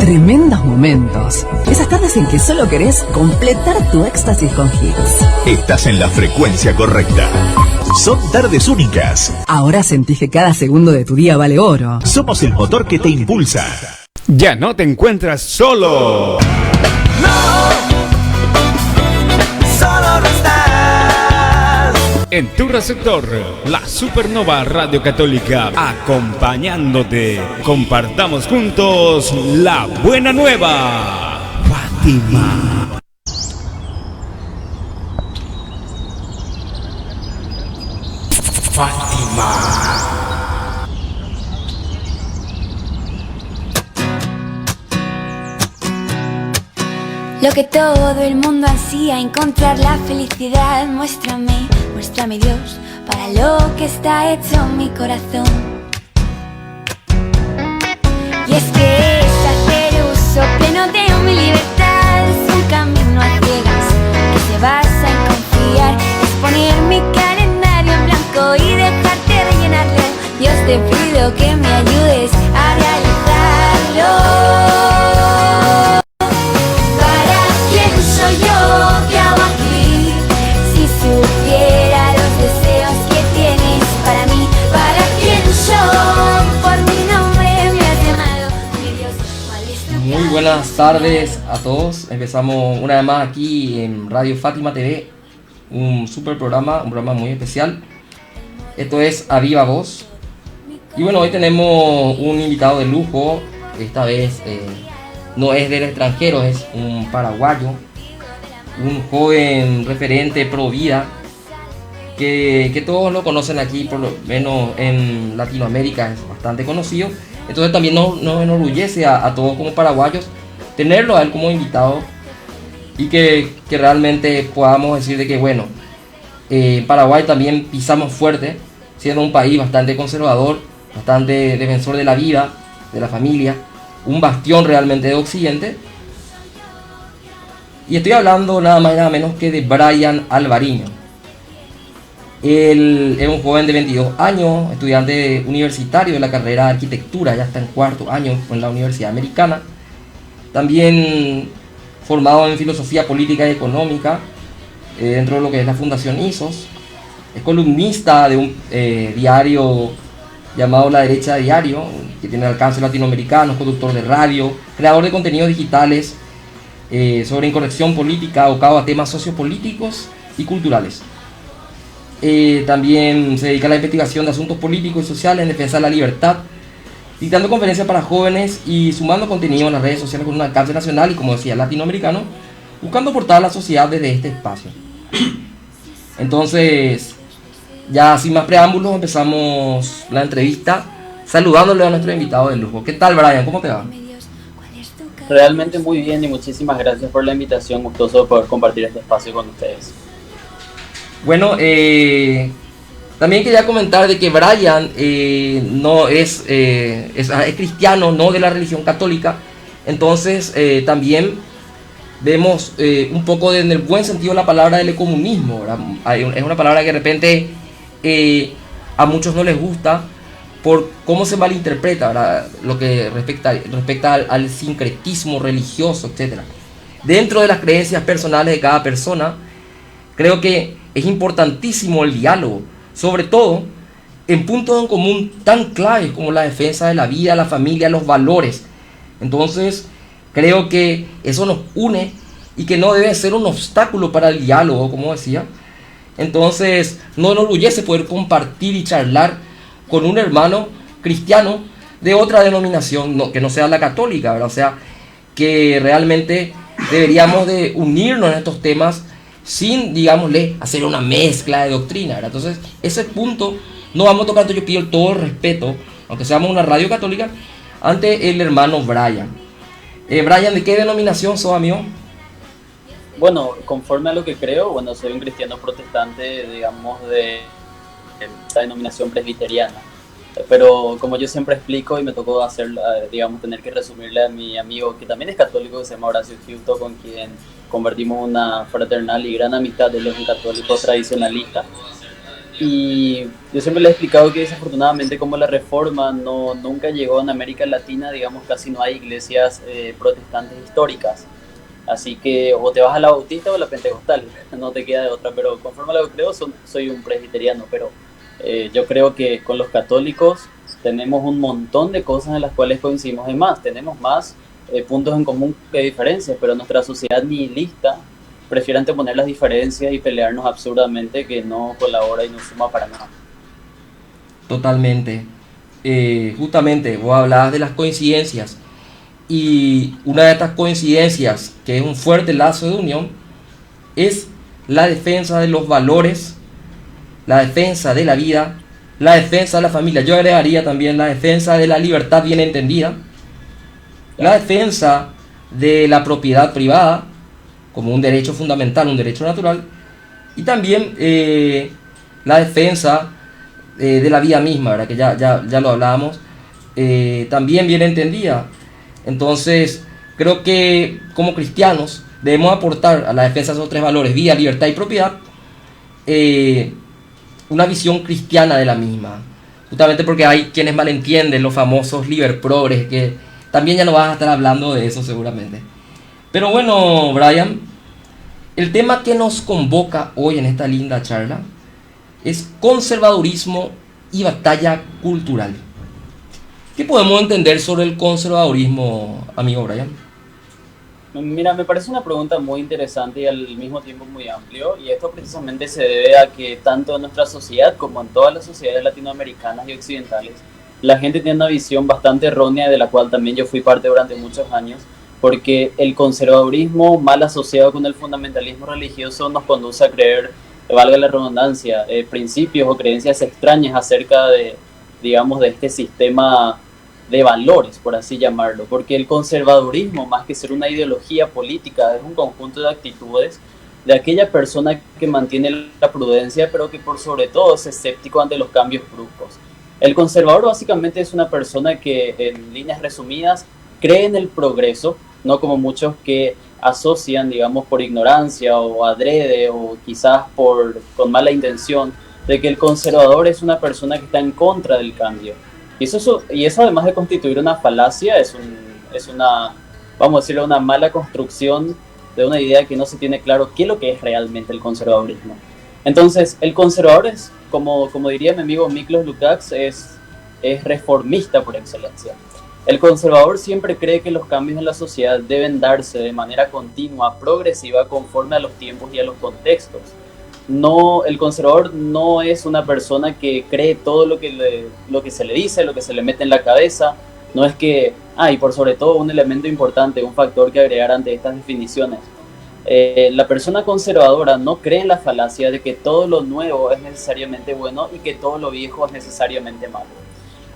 tremendos momentos. Esas tardes en que solo querés completar tu éxtasis con hits. Estás en la frecuencia correcta. Son tardes únicas. Ahora sentís que cada segundo de tu día vale oro. Somos el motor que te impulsa. Ya no te encuentras solo. Solo no estás. En tu receptor, la Supernova Radio Católica, acompañándote. Compartamos juntos la buena nueva. Fátima. Fátima. Lo que todo el mundo ansía, encontrar la felicidad. Muéstrame, muéstrame Dios, para lo que está hecho mi corazón. Y es que es hacer uso pleno de mi libertad. Es un camino a ciegas que se basa en confiar. Es poner mi calendario en blanco y dejarte rellenarlo. Dios, te pido que me ayudes a realizarlo. Soy yo que hago aquí. Si supiera los deseos que tienes para mí, ¿para quién soy? Por mi nombre me has llamado, mi Dios, ¿cuál es tu plan? Muy buenas tardes a todos. Empezamos una vez más aquí en Radio Fátima TV, un super programa, un programa muy especial. Esto es A Viva Voz. Y bueno, hoy tenemos un invitado de lujo. Esta vez no es del extranjero, es un paraguayo. Un joven referente pro vida que todos lo conocen aquí, por lo menos en Latinoamérica es bastante conocido. Entonces también nos enorgullece a todos como paraguayos tenerlo a él como invitado y que realmente podamos decir de que bueno, en Paraguay también pisamos fuerte, siendo un país bastante conservador, bastante defensor de la vida, de la familia, un bastión realmente de Occidente. Y estoy hablando nada más y nada menos que de Brian Alvariño. Él es un joven de 22 años, estudiante universitario de la carrera de arquitectura, ya está en cuarto año en la Universidad Americana. También formado en filosofía política y económica dentro de lo que es la Fundación ISOS. Es columnista de un diario llamado La Derecha Diario, que tiene alcance latinoamericano, conductor de radio, creador de contenidos digitales sobre incorrección política abocado a temas sociopolíticos y culturales. También se dedica a la investigación de asuntos políticos y sociales en defensa de la libertad, dictando conferencias para jóvenes y sumando contenido en las redes sociales con un alcance nacional y, como decía, latinoamericano, buscando aportar a la sociedad desde este espacio. Entonces, ya sin más preámbulos, empezamos la entrevista saludándole a nuestro invitado de lujo. ¿Qué tal, Brian? ¿Cómo te va? Realmente muy bien y muchísimas gracias por la invitación, gustoso de poder compartir este espacio con ustedes. Bueno, también quería comentar de que Brian no es cristiano, no de la religión católica, entonces también vemos un poco en el buen sentido de la palabra del ecumenismo, ¿verdad? Es una palabra que de repente a muchos no les gusta, por cómo se malinterpreta, ¿verdad? Lo que respecta al sincretismo religioso, etc. Dentro de las creencias personales de cada persona, creo que es importantísimo el diálogo, sobre todo en puntos en común tan claves como la defensa de la vida, la familia, los valores. Entonces, creo que eso nos une y que no debe ser un obstáculo para el diálogo, como decía. Entonces, nos enorgullece poder compartir y charlar con un hermano cristiano de otra denominación, que no sea la católica, ¿verdad? O sea, que realmente deberíamos de unirnos en estos temas sin, digámosle, hacer una mezcla de doctrina, ¿verdad? Entonces, ese punto no vamos a tocar. Yo pido todo el respeto, aunque seamos una radio católica, ante el hermano Brian. Brian, ¿de qué denominación sos, amigo? Bueno, conforme a lo que creo, bueno, soy un cristiano protestante, digamos, de la denominación presbiteriana. Pero como yo siempre explico y me tocó hacer, digamos, tener que resumirle a mi amigo que también es católico, que se llama Horacio Giusto, con quien convertimos una fraternal y gran amistad. Él es un católico tradicionalista. Y yo siempre le he explicado que desafortunadamente como la reforma nunca llegó en América Latina, digamos, casi no hay iglesias protestantes históricas. Así que o te vas a la bautista o a la pentecostal, no te queda de otra, pero conforme a lo que creo soy un presbiteriano, pero yo creo que con los católicos tenemos un montón de cosas en las cuales coincidimos. Es más, tenemos más puntos en común que diferencias, pero nuestra sociedad nihilista prefiere anteponer las diferencias y pelearnos absurdamente, que no colabora y no suma para nada. Totalmente. Justamente vos hablabas de las coincidencias, y una de estas coincidencias, que es un fuerte lazo de unión, es la defensa de los valores, la defensa de la vida, la defensa de la familia. Yo agregaría también la defensa de la libertad bien entendida, la defensa de la propiedad privada como un derecho fundamental, un derecho natural, y también la defensa de la vida misma, ¿verdad? Que ya lo hablábamos, también bien entendida. Entonces, creo que como cristianos debemos aportar a la defensa de esos tres valores, vida, libertad y propiedad, una visión cristiana de la misma. Justamente porque hay quienes malentienden los famosos liber progres, que también ya no vas a estar hablando de eso seguramente. Pero bueno, Brian, el tema que nos convoca hoy en esta linda charla es conservadurismo y batalla cultural. ¿Qué podemos entender sobre el conservadurismo, amigo Brian? Mira, me parece una pregunta muy interesante y al mismo tiempo muy amplio, y esto precisamente se debe a que tanto en nuestra sociedad como en todas las sociedades latinoamericanas y occidentales, la gente tiene una visión bastante errónea, de la cual también yo fui parte durante muchos años, porque el conservadurismo mal asociado con el fundamentalismo religioso nos conduce a creer, valga la redundancia, principios o creencias extrañas acerca de, digamos, de este sistema de valores, por así llamarlo, porque el conservadurismo, más que ser una ideología política, es un conjunto de actitudes de aquella persona que mantiene la prudencia, pero que por sobre todo es escéptico ante los cambios bruscos. El conservador básicamente es una persona que, en líneas resumidas, cree en el progreso, no como muchos que asocian, digamos, por ignorancia o adrede o quizás con mala intención, de que el conservador es una persona que está en contra del cambio. Y eso además de constituir una falacia, es una, vamos a decirlo, una mala construcción de una idea que no se tiene claro qué es lo que es realmente el conservadurismo. Entonces, el conservador es, como diría mi amigo Miklos Lukács, es reformista por excelencia. El conservador siempre cree que los cambios en la sociedad deben darse de manera continua, progresiva, conforme a los tiempos y a los contextos. No, el conservador no es una persona que cree todo lo que se le dice, lo que se le mete en la cabeza. No es que, y por sobre todo un elemento importante, un factor que agregar ante estas definiciones. La persona conservadora no cree en la falacia de que todo lo nuevo es necesariamente bueno y que todo lo viejo es necesariamente malo.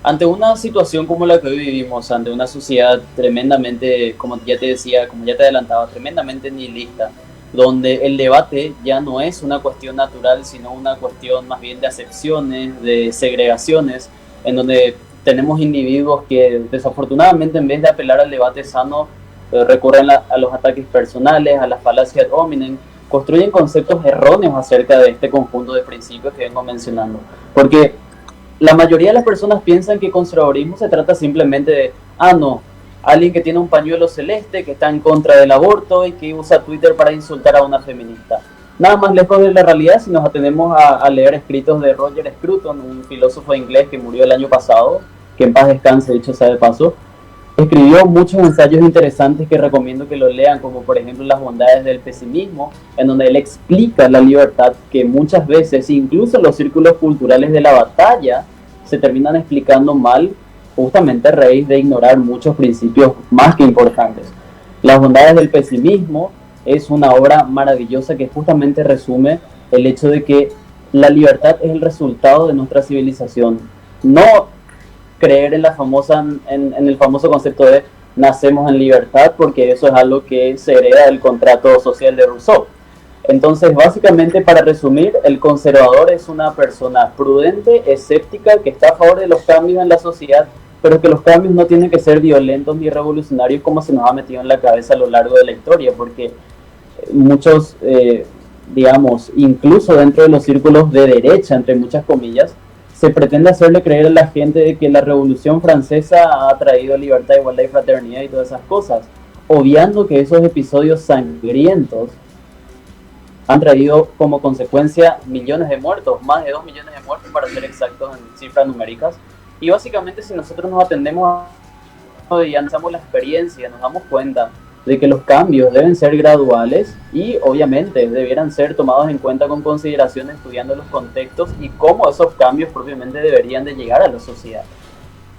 Ante una situación como la que hoy vivimos, ante una sociedad tremendamente, como ya te decía, como ya te adelantaba, tremendamente nihilista, donde el debate ya no es una cuestión natural, sino una cuestión más bien de acepciones, de segregaciones, en donde tenemos individuos que desafortunadamente, en vez de apelar al debate sano, recurren a los ataques personales, a las falacias ad hominem, construyen conceptos erróneos acerca de este conjunto de principios que vengo mencionando. Porque la mayoría de las personas piensan que conservadurismo se trata simplemente de, alguien que tiene un pañuelo celeste, que está en contra del aborto y que usa Twitter para insultar a una feminista. Nada más lejos de la realidad si nos atenemos a leer escritos de Roger Scruton, un filósofo inglés que murió el año pasado, que en paz descanse, dicho sea de paso. Escribió muchos ensayos interesantes que recomiendo que los lean, como por ejemplo Las bondades del pesimismo, en donde él explica la libertad que muchas veces, incluso los círculos culturales de la batalla, se terminan explicando mal, justamente a raíz de ignorar muchos principios más que importantes. Las bondades del pesimismo es una obra maravillosa que justamente resume el hecho de que la libertad es el resultado de nuestra civilización. No creer en el famoso concepto de nacemos en libertad, porque eso es algo que se hereda del contrato social de Rousseau. Entonces, básicamente, para resumir, el conservador es una persona prudente, escéptica, que está a favor de los cambios en la sociedad, pero que los cambios no tienen que ser violentos ni revolucionarios como se nos ha metido en la cabeza a lo largo de la historia, porque muchos digamos, incluso dentro de los círculos de derecha, entre muchas comillas, se pretende hacerle creer a la gente de que la Revolución Francesa ha traído libertad, igualdad y fraternidad y todas esas cosas, obviando que esos episodios sangrientos han traído como consecuencia millones de muertos, más de 2 millones de muertos para ser exactos en cifras numéricas. Y básicamente si nosotros nos atendemos y analizamos la experiencia, nos damos cuenta de que los cambios deben ser graduales y obviamente debieran ser tomados en cuenta con consideración estudiando los contextos y cómo esos cambios propiamente deberían de llegar a la sociedad.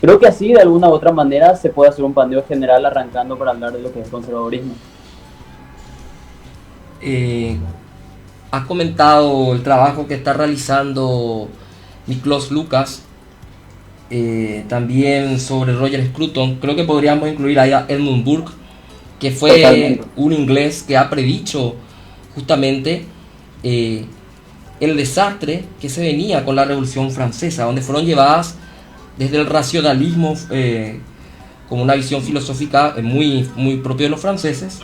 Creo que así de alguna u otra manera se puede hacer un paneo general arrancando para hablar de lo que es el conservadurismo. Has comentado el trabajo que está realizando Miklos Lukács, también sobre Roger Scruton. Creo que podríamos incluir ahí a Edmund Burke, que fue Totalmente un inglés que ha predicho justamente el desastre que se venía con la Revolución Francesa, donde fueron llevadas desde el racionalismo como una visión filosófica muy, muy propia de los franceses,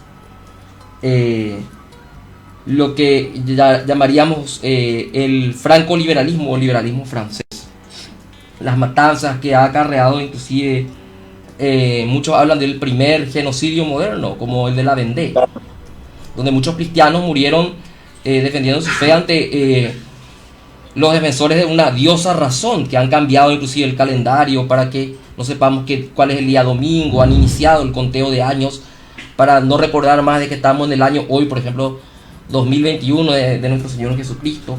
lo que llamaríamos el franco-liberalismo o liberalismo francés. Las matanzas que ha acarreado, inclusive muchos hablan del primer genocidio moderno, como el de la Vendée, donde muchos cristianos murieron defendiendo su fe ante los defensores de una diosa razón, que han cambiado inclusive el calendario para que no sepamos cuál es el día domingo, han iniciado el conteo de años para no recordar más de que estamos en el año hoy, por ejemplo, 2021 de nuestro Señor Jesucristo.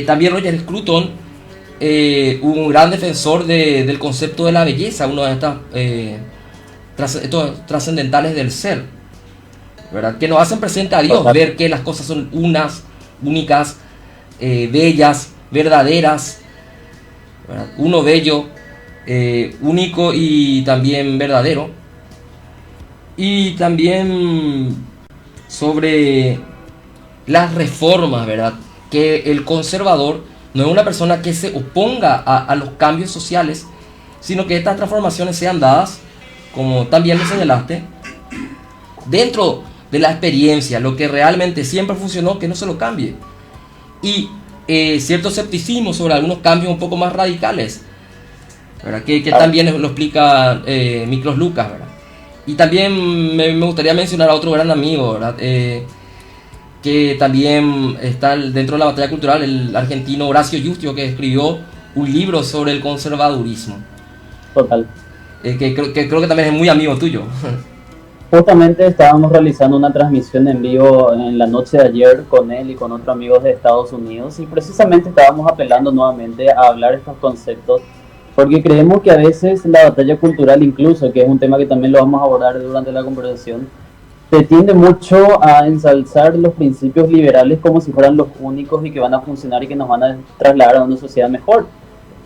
También Roger Scruton, un gran defensor del concepto de la belleza, uno de estos trascendentales del ser, ¿verdad? Que nos hacen presente a Dios, ver que las cosas son únicas, bellas, verdaderas, ¿verdad? Uno bello, único y también verdadero. Y también sobre las reformas, ¿verdad? Que el conservador no es una persona que se oponga a los cambios sociales, sino que estas transformaciones sean dadas, como también lo señalaste, dentro de la experiencia, lo que realmente siempre funcionó, que no se lo cambie. Y cierto escepticismo sobre algunos cambios un poco más radicales, ¿verdad? Que también lo explica Miklos Lukács, ¿verdad? Y también me gustaría mencionar a otro gran amigo, ¿verdad? Que también está dentro de la batalla cultural, el argentino Horacio Justio, que escribió un libro sobre el conservadurismo. Total. Que creo que también es muy amigo tuyo. Justamente estábamos realizando una transmisión en vivo en la noche de ayer con él y con otros amigos de Estados Unidos, y precisamente estábamos apelando nuevamente a hablar estos conceptos, porque creemos que a veces la batalla cultural, incluso, que es un tema que también lo vamos a abordar durante la conversación, se tiende mucho a ensalzar los principios liberales como si fueran los únicos y que van a funcionar y que nos van a trasladar a una sociedad mejor.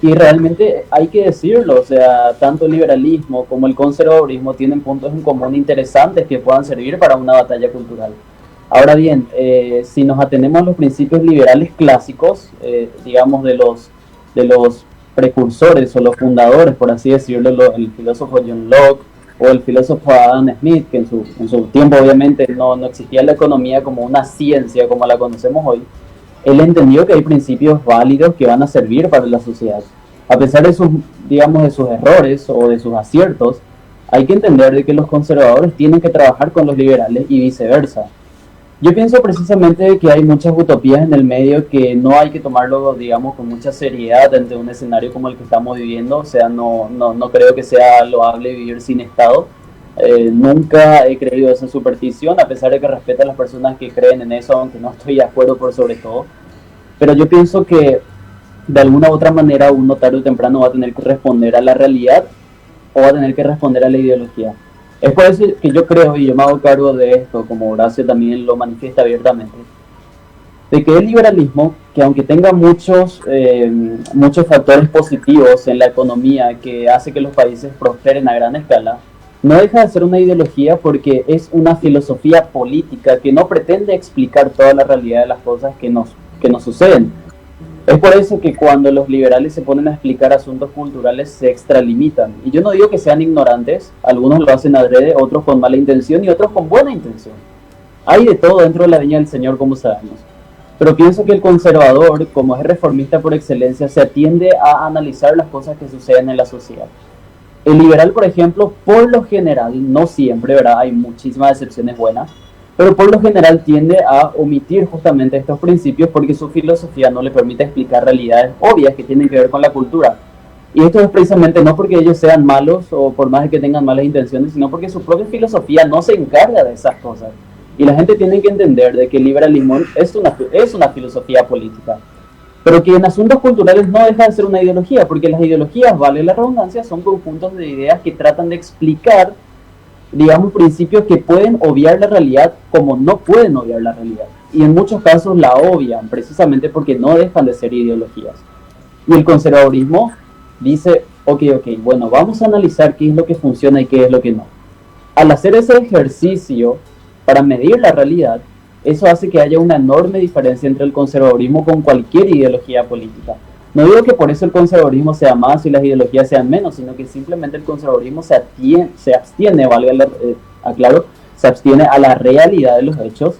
Y realmente hay que decirlo, o sea, tanto el liberalismo como el conservadurismo tienen puntos en común interesantes que puedan servir para una batalla cultural. Ahora bien, si nos atenemos a los principios liberales clásicos, digamos de los precursores o los fundadores, por así decirlo, el filósofo John Locke o el filósofo Adam Smith, que en su tiempo obviamente no existía la economía como una ciencia como la conocemos hoy, él entendió que hay principios válidos que van a servir para la sociedad. A pesar de sus, digamos, de sus errores o de sus aciertos, hay que entender de que los conservadores tienen que trabajar con los liberales y viceversa. Yo pienso precisamente que hay muchas utopías en el medio que no hay que tomarlo, digamos, con mucha seriedad ante un escenario como el que estamos viviendo. O sea, no creo que sea loable vivir sin Estado. Nunca he creído esa superstición, a pesar de que respeto a las personas que creen en eso, aunque no estoy de acuerdo por sobre todo. Pero yo pienso que de alguna u otra manera uno tarde o temprano va a tener que responder a la realidad o va a tener que responder a la ideología. Es por eso que yo creo, y yo me hago cargo de esto, como Horacio también lo manifiesta abiertamente, de que el liberalismo, que aunque tenga muchos factores positivos en la economía que hace que los países prosperen a gran escala, no deja de ser una ideología porque es una filosofía política que no pretende explicar toda la realidad de las cosas que nos suceden. Es por eso que cuando los liberales se ponen a explicar asuntos culturales se extralimitan. Y yo no digo que sean ignorantes, algunos lo hacen adrede, otros con mala intención y otros con buena intención. Hay de todo dentro de la viña del Señor, como sabemos. Pero pienso que el conservador, como es reformista por excelencia, se atiende a analizar las cosas que suceden en la sociedad. El liberal, por ejemplo, por lo general, no siempre, ¿verdad? Hay muchísimas excepciones buenas, pero por lo general tiende a omitir justamente estos principios porque su filosofía no le permite explicar realidades obvias que tienen que ver con la cultura. Y esto es precisamente no porque ellos sean malos o por más de que tengan malas intenciones, sino porque su propia filosofía no se encarga de esas cosas. Y la gente tiene que entender de que el liberalismo es una filosofía política, pero que en asuntos culturales no deja de ser una ideología, porque las ideologías, vale la redundancia, son conjuntos de ideas que tratan de explicar, digamos, principios que pueden obviar la realidad como no pueden obviar la realidad. Y en muchos casos la obvian, precisamente porque no dejan de ser ideologías. Y el conservadurismo dice, ok, bueno, vamos a analizar qué es lo que funciona y qué es lo que no. Al hacer ese ejercicio para medir la realidad, eso hace que haya una enorme diferencia entre el conservadurismo con cualquier ideología política. No digo que por eso el conservadurismo sea más y las ideologías sean menos, sino que simplemente el conservadurismo se abstiene, aclaro, se abstiene a la realidad de los hechos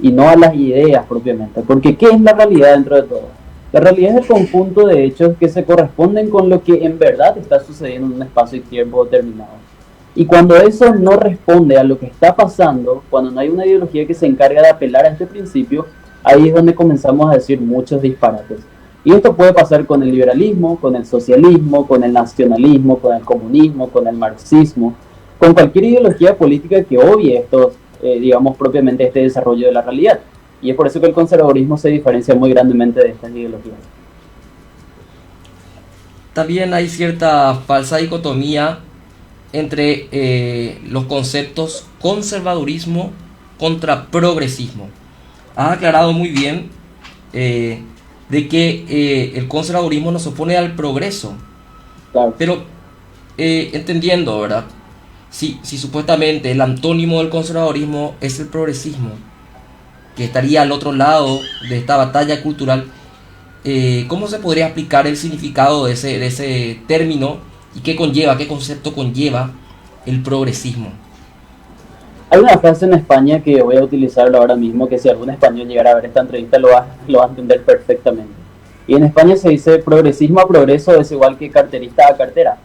y no a las ideas propiamente. Porque ¿qué es la realidad dentro de todo? La realidad es el conjunto de hechos que se corresponden con lo que en verdad está sucediendo en un espacio y tiempo determinado. Y cuando eso no responde a lo que está pasando, cuando no hay una ideología que se encarga de apelar a este principio, ahí es donde comenzamos a decir muchos disparates. Y esto puede pasar con el liberalismo, con el socialismo, con el nacionalismo, con el comunismo, con el marxismo, con cualquier ideología política que obvie estos, digamos, propiamente este desarrollo de la realidad. Y es por eso que el conservadurismo se diferencia muy grandemente de estas ideologías. También hay cierta falsa dicotomía entre los conceptos conservadurismo contra progresismo. Has aclarado muy bien de que el conservadurismo no se opone al progreso. Claro. Pero entendiendo, ¿verdad? Si supuestamente el antónimo del conservadurismo es el progresismo, que estaría al otro lado de esta batalla cultural, ¿cómo se podría explicar el significado de ese término y qué concepto conlleva el progresismo? Hay una frase en España que voy a utilizarlo ahora mismo, que si algún español llegara a ver esta entrevista lo va a entender perfectamente. Y en España se dice progresismo a progreso es igual que carterista a cartera.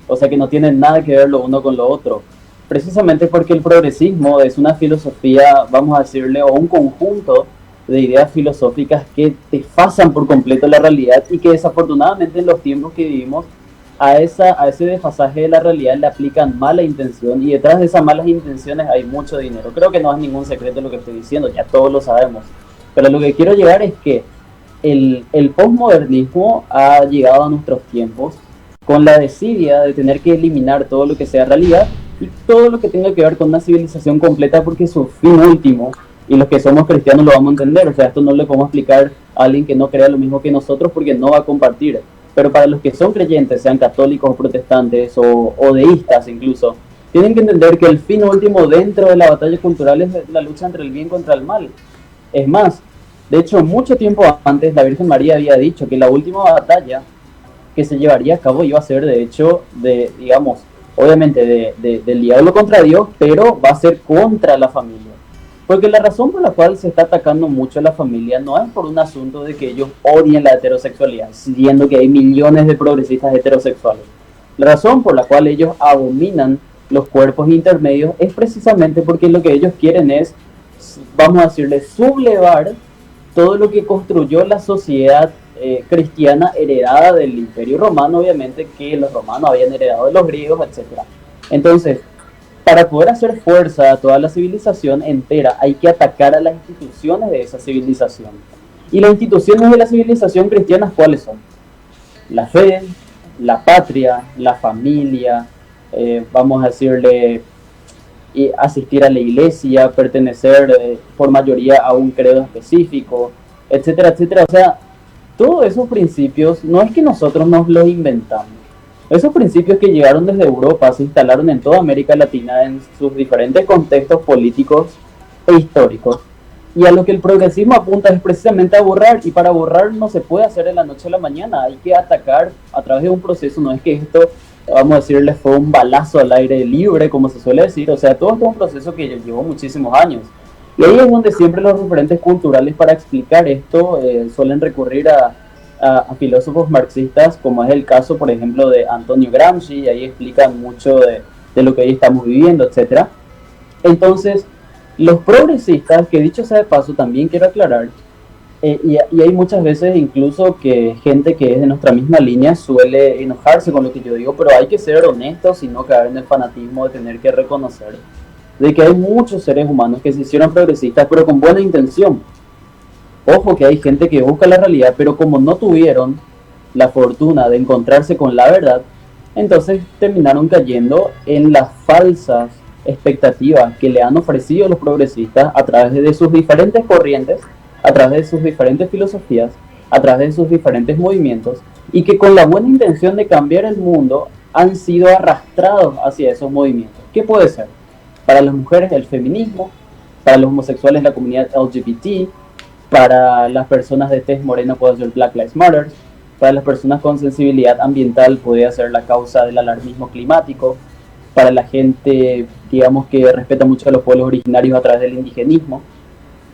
O sea que no tienen nada que ver lo uno con lo otro. Precisamente porque el progresismo es una filosofía, vamos a decirle, o un conjunto de ideas filosóficas que desfasan por completo la realidad y que desafortunadamente en los tiempos que vivimos a ese desfasaje de la realidad le aplican mala intención y detrás de esas malas intenciones hay mucho dinero. Creo que no es ningún secreto lo que estoy diciendo, ya todos lo sabemos. Pero lo que quiero llegar es que el postmodernismo ha llegado a nuestros tiempos con la desidia de tener que eliminar todo lo que sea realidad y todo lo que tenga que ver con una civilización completa, porque su fin último, y los que somos cristianos lo vamos a entender, o sea, esto no le podemos explicar a alguien que no crea lo mismo que nosotros porque no va a compartir. Pero para los que son creyentes, sean católicos o protestantes o deístas incluso, tienen que entender que el fin último dentro de la batalla cultural es la lucha entre el bien contra el mal. Es más, de hecho, mucho tiempo antes la Virgen María había dicho que la última batalla que se llevaría a cabo iba a ser, de hecho, digamos, obviamente del diablo contra Dios, pero va a ser contra la familia. Porque la razón por la cual se está atacando mucho a la familia no es por un asunto de que ellos odien la heterosexualidad, siendo que hay millones de progresistas heterosexuales. La razón por la cual ellos abominan los cuerpos intermedios es precisamente porque lo que ellos quieren es, vamos a decirle, sublevar todo lo que construyó la sociedad cristiana heredada del Imperio Romano, obviamente, que los romanos habían heredado de los griegos, etc. Entonces, para poder hacer fuerza a toda la civilización entera, hay que atacar a las instituciones de esa civilización. Y las instituciones de la civilización cristiana, ¿cuáles son? La fe, la patria, la familia, vamos a decirle, asistir a la iglesia, pertenecer por mayoría a un credo específico, etcétera, etcétera. O sea, todos esos principios no es que nosotros nos los inventamos. Esos principios que llegaron desde Europa se instalaron en toda América Latina en sus diferentes contextos políticos e históricos. Y a lo que el progresismo apunta es precisamente a borrar, y para borrar no se puede hacer de la noche a la mañana, hay que atacar a través de un proceso, no es que esto, vamos a decirle, fue un balazo al aire libre, como se suele decir, o sea, todo esto es un proceso que llevó muchísimos años. Y ahí es donde siempre los referentes culturales para explicar esto suelen recurrir a filósofos marxistas, como es el caso, por ejemplo, de Antonio Gramsci, y ahí explican mucho de lo que hoy estamos viviendo, etc. Entonces, los progresistas, que dicho sea de paso, también quiero aclarar, y hay muchas veces incluso que gente que es de nuestra misma línea suele enojarse con lo que yo digo, pero hay que ser honestos y no caer en el fanatismo de tener que reconocer de que hay muchos seres humanos que se hicieron progresistas, pero con buena intención. Ojo que hay gente que busca la realidad, pero como no tuvieron la fortuna de encontrarse con la verdad, entonces terminaron cayendo en las falsas expectativas que le han ofrecido los progresistas a través de sus diferentes corrientes, a través de sus diferentes filosofías, a través de sus diferentes movimientos, y que con la buena intención de cambiar el mundo han sido arrastrados hacia esos movimientos. ¿Qué puede ser? Para las mujeres el feminismo, para los homosexuales la comunidad LGBT, para las personas de tez morena puede ser Black Lives Matter, para las personas con sensibilidad ambiental puede ser la causa del alarmismo climático, para la gente, digamos, que respeta mucho a los pueblos originarios a través del indigenismo,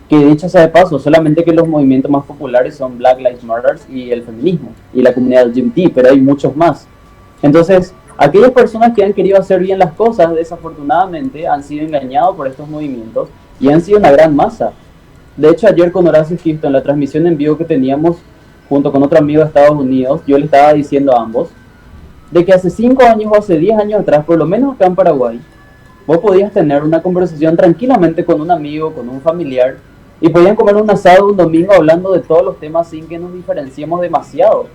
que dicho sea de paso, solamente que los movimientos más populares son Black Lives Matter y el feminismo, y la comunidad LGBT, pero hay muchos más. Entonces, aquellas personas que han querido hacer bien las cosas, desafortunadamente, han sido engañados por estos movimientos y han sido una gran masa. De hecho, ayer con Horacio Gisto, en la transmisión en vivo que teníamos junto con otro amigo de Estados Unidos, yo le estaba diciendo a ambos de que hace 5 años o hace 10 años atrás, por lo menos acá en Paraguay, vos podías tener una conversación tranquilamente con un amigo, con un familiar, y podían comer un asado un domingo hablando de todos los temas sin que nos diferenciemos demasiado.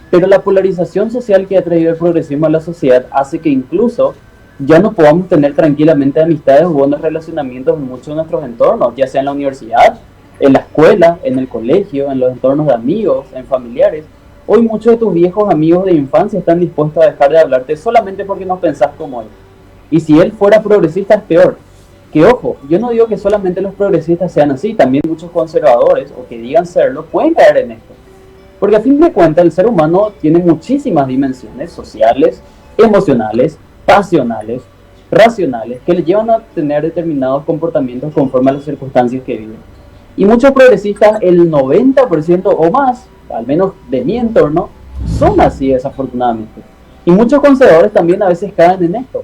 Pero la polarización social que ha traído el progresismo a la sociedad hace que incluso ya no podamos tener tranquilamente amistades o buenos relacionamientos en muchos de nuestros entornos, ya sea en la universidad, en la escuela, en el colegio, en los entornos de amigos, en familiares. Hoy muchos de tus viejos amigos de infancia están dispuestos a dejar de hablarte solamente porque no pensás como él. Y si él fuera progresista es peor. Que ojo, yo no digo que solamente los progresistas sean así, también muchos conservadores, o que digan serlo, pueden caer en esto. Porque a fin de cuentas el ser humano tiene muchísimas dimensiones sociales, emocionales, pasionales, racionales, que le llevan a tener determinados comportamientos conforme a las circunstancias que viven. Y muchos progresistas, el 90% o más, al menos de mi entorno, son así desafortunadamente. Y muchos conservadores también a veces caen en esto.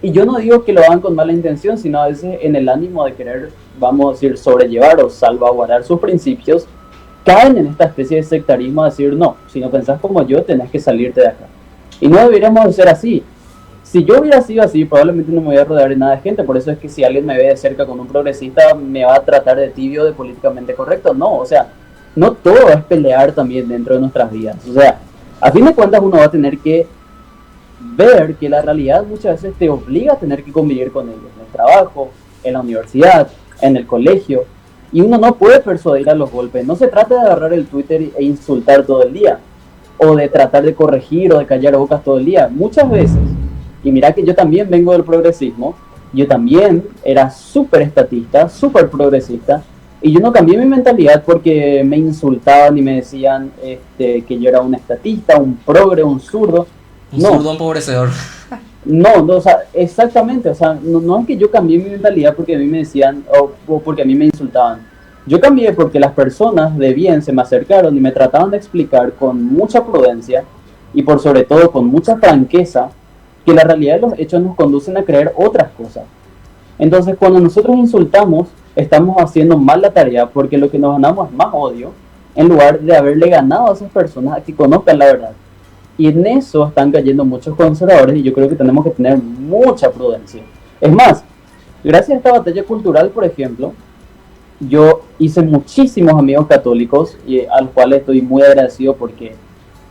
Y yo no digo que lo hagan con mala intención, sino a veces en el ánimo de querer, vamos a decir, sobrellevar o salvaguardar sus principios, caen en esta especie de sectarismo a decir, no, si no pensás como yo, tenés que salirte de acá. Y no deberíamos de ser así. Si yo hubiera sido así, probablemente no me voy a rodear de nada de gente. Por eso es que si alguien me ve de cerca con un progresista, me va a tratar de tibio, de políticamente correcto. No, o sea, no todo es pelear también dentro de nuestras vidas. O sea, a fin de cuentas uno va a tener que ver que la realidad muchas veces te obliga a tener que convivir con ellos. En el trabajo, en la universidad, en el colegio. Y uno no puede persuadir a los golpes. No se trata de agarrar el Twitter e insultar todo el día, o de tratar de corregir o de callar bocas todo el día. Muchas veces, y mira que yo también vengo del progresismo, yo también era súper estatista, súper progresista, y yo no cambié mi mentalidad porque me insultaban y me decían que yo era un estatista, un progre, un zurdo. Un zurdo empobrecedor. No, o sea, exactamente, o sea, no es que yo cambié mi mentalidad porque a mí me decían, o porque a mí me insultaban. Yo cambié porque las personas de bien se me acercaron y me trataban de explicar con mucha prudencia y por sobre todo con mucha franqueza que la realidad de los hechos nos conducen a creer otras cosas. Entonces, cuando nosotros insultamos, estamos haciendo mal la tarea porque lo que nos ganamos es más odio en lugar de haberle ganado a esas personas a que conozcan la verdad. Y en eso están cayendo muchos conservadores y yo creo que tenemos que tener mucha prudencia. Es más, gracias a esta batalla cultural, por ejemplo, yo hice muchísimos amigos católicos y a los cuales estoy muy agradecido porque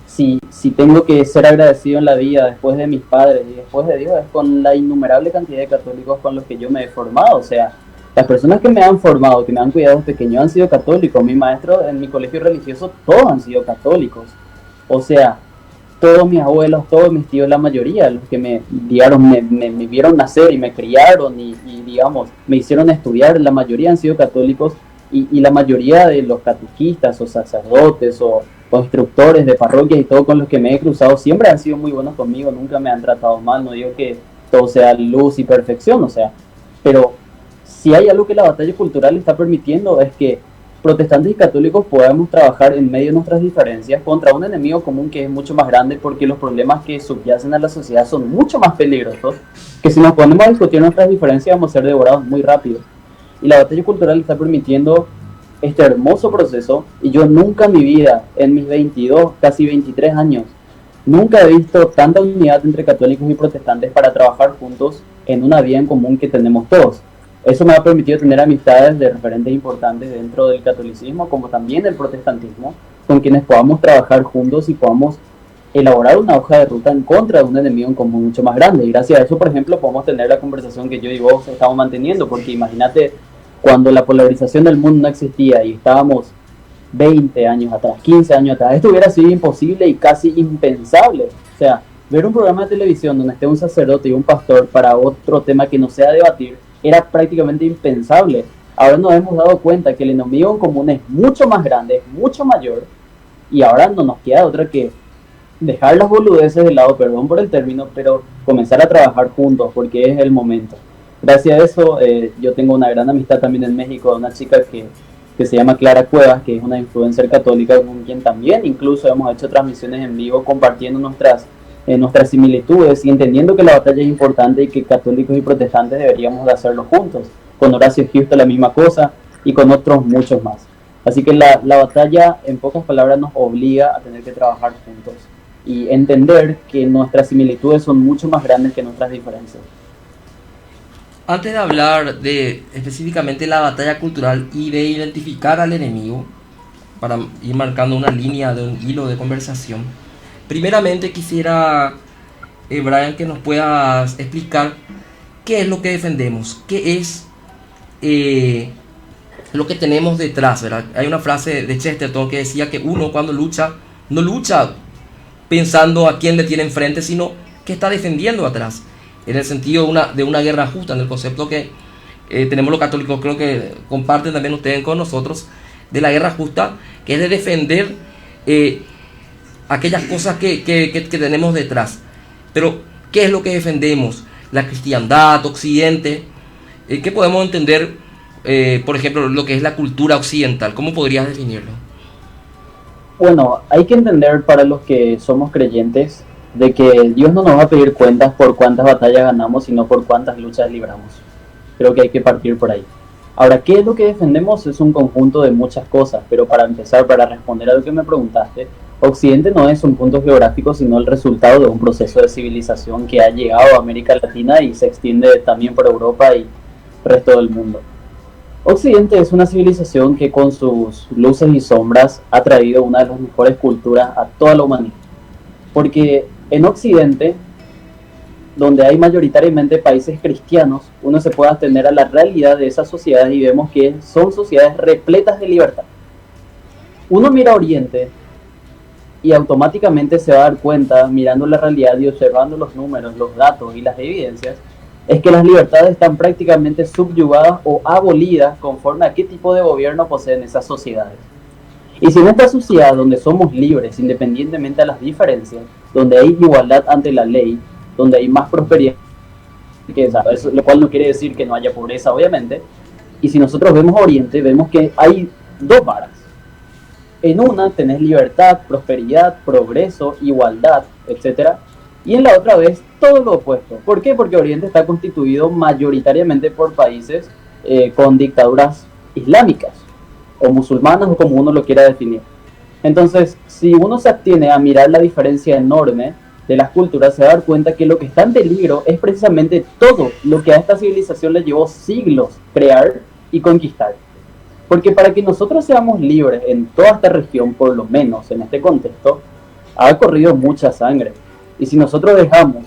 si tengo que ser agradecido en la vida después de mis padres y después de Dios es con la innumerable cantidad de católicos con los que yo me he formado. O sea, las personas que me han formado, que me han cuidado desde pequeño han sido católicos. Mi maestro en mi colegio religioso, todos han sido católicos. O sea, todos mis abuelos, todos mis tíos, la mayoría, los que me vieron nacer y me criaron y digamos, me hicieron estudiar, la mayoría han sido católicos y la mayoría de los catequistas o sacerdotes o instructores de parroquias y todo con los que me he cruzado siempre han sido muy buenos conmigo, nunca me han tratado mal, no digo que todo sea luz y perfección, o sea, pero si hay algo que la batalla cultural está permitiendo es que protestantes y católicos podamos trabajar en medio de nuestras diferencias contra un enemigo común que es mucho más grande, porque los problemas que subyacen a la sociedad son mucho más peligrosos, que si nos ponemos a discutir nuestras diferencias vamos a ser devorados muy rápido. Y la batalla cultural está permitiendo este hermoso proceso, y yo nunca en mi vida, en mis 22, casi 23 años, nunca he visto tanta unidad entre católicos y protestantes para trabajar juntos en una vía en común que tenemos todos. Eso me ha permitido tener amistades de referentes importantes dentro del catolicismo, como también del protestantismo, con quienes podamos trabajar juntos y podamos elaborar una hoja de ruta en contra de un enemigo en común mucho más grande. Y gracias a eso, por ejemplo, podemos tener la conversación que yo y vos estamos manteniendo, porque imagínate cuando la polarización del mundo no existía y estábamos 20 años atrás, 15 años atrás, esto hubiera sido imposible y casi impensable. O sea, ver un programa de televisión donde esté un sacerdote y un pastor para otro tema que no sea debatir era prácticamente impensable. Ahora nos hemos dado cuenta que el enemigo en común es mucho más grande, es mucho mayor, y ahora no nos queda otra que dejar las boludeces de lado, perdón por el término, pero comenzar a trabajar juntos, porque es el momento. Gracias a eso, yo tengo una gran amistad también en México, de una chica que se llama Clara Cuevas, que es una influencer católica con quien también incluso hemos hecho transmisiones en vivo compartiendo nuestras similitudes y entendiendo que la batalla es importante y que católicos y protestantes deberíamos de hacerlo juntos. Con Horacio Houston la misma cosa y con otros muchos más. Así que la batalla, en pocas palabras, nos obliga a tener que trabajar juntos y entender que nuestras similitudes son mucho más grandes que nuestras diferencias. Antes de hablar de específicamente la batalla cultural y de identificar al enemigo, para ir marcando una línea de un hilo de conversación, primeramente quisiera, Brian, que nos puedas explicar qué es lo que defendemos, qué es lo que tenemos detrás, ¿verdad? Hay una frase de Chesterton que decía que uno cuando lucha, no lucha pensando a quién le tiene enfrente, sino que está defendiendo atrás, en el sentido de una guerra justa, en el concepto que tenemos los católicos, creo que comparten también ustedes con nosotros, de la guerra justa, que es de defender aquellas cosas que tenemos detrás. Pero, ¿qué es lo que defendemos? La cristiandad, Occidente. ¿Qué podemos entender, por ejemplo, lo que es la cultura occidental? ¿Cómo podrías definirlo? Bueno, hay que entender para los que somos creyentes de que Dios no nos va a pedir cuentas por cuántas batallas ganamos, sino por cuántas luchas libramos. Creo que hay que partir por ahí. Ahora, ¿qué es lo que defendemos? Es un conjunto de muchas cosas, pero para empezar, para responder a lo que me preguntaste, Occidente no es un punto geográfico, sino el resultado de un proceso de civilización que ha llegado a América Latina y se extiende también por Europa y el resto del mundo. Occidente es una civilización que con sus luces y sombras ha traído una de las mejores culturas a toda la humanidad. Porque en Occidente, donde hay mayoritariamente países cristianos, uno se puede atender a la realidad de esas sociedades y vemos que son sociedades repletas de libertad. Uno mira a Oriente y automáticamente se va a dar cuenta, mirando la realidad y observando los números, los datos y las evidencias, es que las libertades están prácticamente subyugadas o abolidas conforme a qué tipo de gobierno poseen esas sociedades. Y si en esta sociedad donde somos libres, independientemente de las diferencias, donde hay igualdad ante la ley, donde hay más prosperidad, eso, lo cual no quiere decir que no haya pobreza, obviamente, y si nosotros vemos a Oriente, vemos que hay dos varas. En una tenés libertad, prosperidad, progreso, igualdad, etc. Y en la otra ves todo lo opuesto. ¿Por qué? Porque Oriente está constituido mayoritariamente por países con dictaduras islámicas, o musulmanas, o como uno lo quiera definir. Entonces, si uno se atiene a mirar la diferencia enorme de las culturas, se va a dar cuenta que lo que está en peligro es precisamente todo lo que a esta civilización le llevó siglos crear y conquistar. Porque para que nosotros seamos libres en toda esta región, por lo menos en este contexto, ha corrido mucha sangre. Y si nosotros dejamos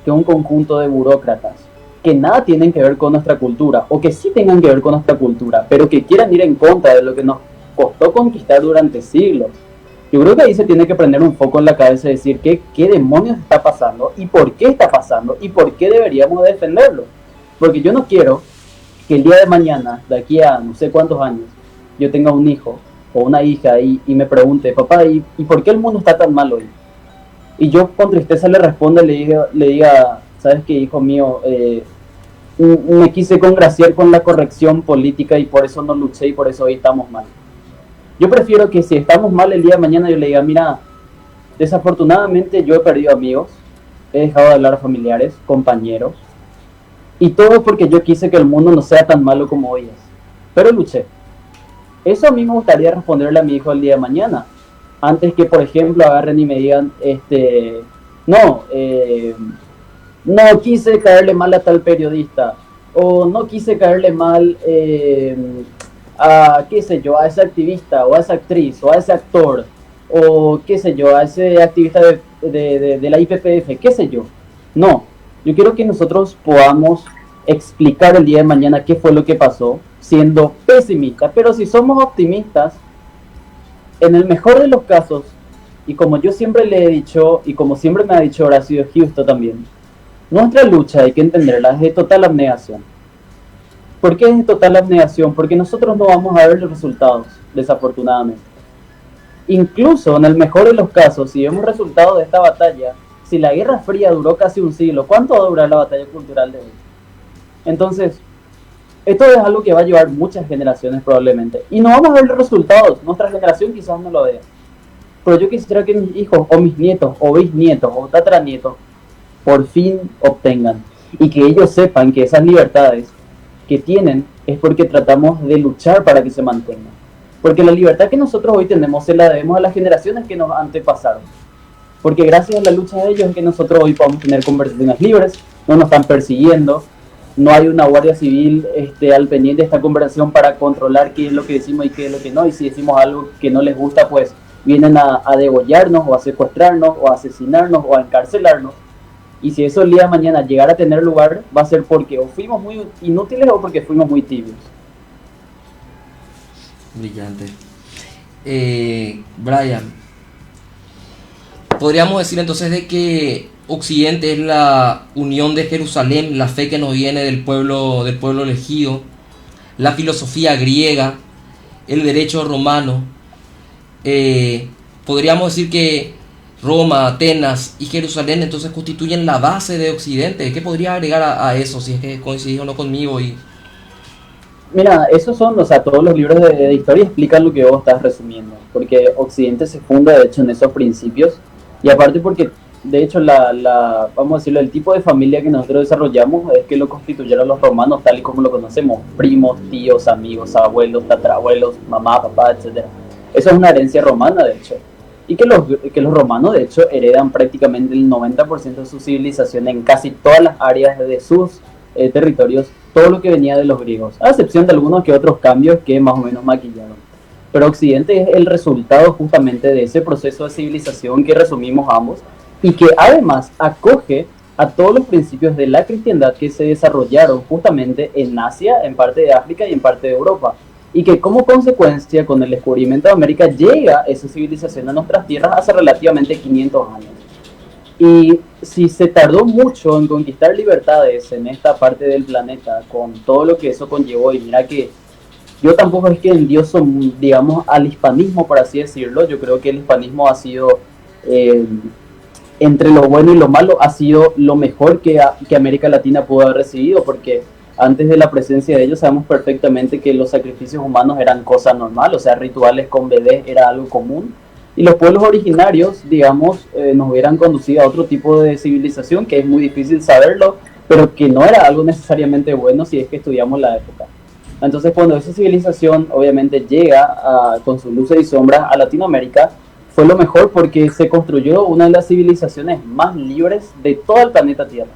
que un conjunto de burócratas que nada tienen que ver con nuestra cultura, o que sí tengan que ver con nuestra cultura, pero que quieran ir en contra de lo que nos costó conquistar durante siglos, yo creo que ahí se tiene que prender un foco en la cabeza y decir qué demonios está pasando, y por qué está pasando, y por qué deberíamos defenderlo. Porque yo no quiero que el día de mañana, de aquí a no sé cuántos años, yo tenga un hijo o una hija y me pregunte, papá, ¿y por qué el mundo está tan mal hoy? Y yo con tristeza le responda y le diga, ¿sabes qué, hijo mío? me quise congraciar con la corrección política y por eso no luché y por eso hoy estamos mal. Yo prefiero que si estamos mal el día de mañana yo le diga, mira, desafortunadamente yo he perdido amigos, he dejado de hablar a familiares, compañeros, y todo porque yo quise que el mundo no sea tan malo como hoy es. Pero luché. Eso a mí me gustaría responderle a mi hijo el día de mañana. Antes que, por ejemplo, agarren y me digan, no quise caerle mal a tal periodista, o no quise caerle mal a, qué sé yo, a ese activista, o a esa actriz, o a ese actor, o qué sé yo, a ese activista de la IPPF, qué sé yo. No, yo quiero que nosotros podamos explicar el día de mañana qué fue lo que pasó, siendo pesimistas, pero si somos optimistas, en el mejor de los casos, y como yo siempre le he dicho, y como siempre me ha dicho Horacio Justo también, nuestra lucha, hay que entenderla, es de total abnegación. ¿Por qué es de total abnegación? Porque nosotros no vamos a ver los resultados, desafortunadamente. Incluso en el mejor de los casos, si vemos resultados de esta batalla, si la Guerra Fría duró casi un siglo, ¿cuánto va a durar la batalla cultural de hoy? Entonces, esto es algo que va a llevar muchas generaciones probablemente. Y no vamos a ver los resultados, nuestra generación quizás no lo vea. Pero yo quisiera que mis hijos, o mis nietos, o bisnietos, o tataranietos, por fin obtengan. Y que ellos sepan que esas libertades que tienen es porque tratamos de luchar para que se mantengan. Porque la libertad que nosotros hoy tenemos se la debemos a las generaciones que nos antepasaron. Porque gracias a la lucha de ellos es que nosotros hoy podemos tener conversaciones libres, no nos están persiguiendo, no hay una guardia civil al pendiente de esta conversación para controlar qué es lo que decimos y qué es lo que no. Y si decimos algo que no les gusta, pues vienen a degollarnos o a secuestrarnos o a asesinarnos o a encarcelarnos. Y si eso el día de mañana llegara a tener lugar, va a ser porque o fuimos muy inútiles o porque fuimos muy tibios. Brillante. Brian, podríamos decir entonces de que Occidente es la unión de Jerusalén, la fe que nos viene del pueblo elegido, la filosofía griega, el derecho romano. Podríamos decir que Roma, Atenas y Jerusalén entonces constituyen la base de Occidente. ¿Qué podría agregar a eso, si es que coincidís o no conmigo? Mira, esos son, todos los libros de historia explican lo que vos estás resumiendo, porque Occidente se funda de hecho en esos principios, y aparte porque de hecho vamos a decirlo, el tipo de familia que nosotros desarrollamos es que lo constituyeron los romanos tal y como lo conocemos, primos, tíos, amigos, abuelos, tatarabuelos, mamá, papá, etc. Eso es una herencia romana de hecho, y que los romanos de hecho heredan prácticamente el 90% de su civilización en casi todas las áreas de sus territorios, todo lo que venía de los griegos, a excepción de algunos que otros cambios que más o menos maquillaron. Pero Occidente es el resultado justamente de ese proceso de civilización que resumimos ambos, y que además acoge a todos los principios de la cristiandad que se desarrollaron justamente en Asia, en parte de África y en parte de Europa, y que como consecuencia con el descubrimiento de América llega esa civilización a nuestras tierras hace relativamente 500 años. Y si se tardó mucho en conquistar libertades en esta parte del planeta, con todo lo que eso conllevó, y mira que yo tampoco es que endioso, digamos, al hispanismo, por así decirlo. Yo creo que el hispanismo ha sido, entre lo bueno y lo malo, ha sido lo mejor que América Latina pudo haber recibido, porque antes de la presencia de ellos sabemos perfectamente que los sacrificios humanos eran cosa normal, o sea, rituales con bebés era algo común. Y los pueblos originarios, digamos, nos hubieran conducido a otro tipo de civilización, que es muy difícil saberlo, pero que no era algo necesariamente bueno si es que estudiamos la época. Entonces, cuando esa civilización obviamente llega con sus luces y sombras a Latinoamérica, fue lo mejor porque se construyó una de las civilizaciones más libres de todo el planeta Tierra,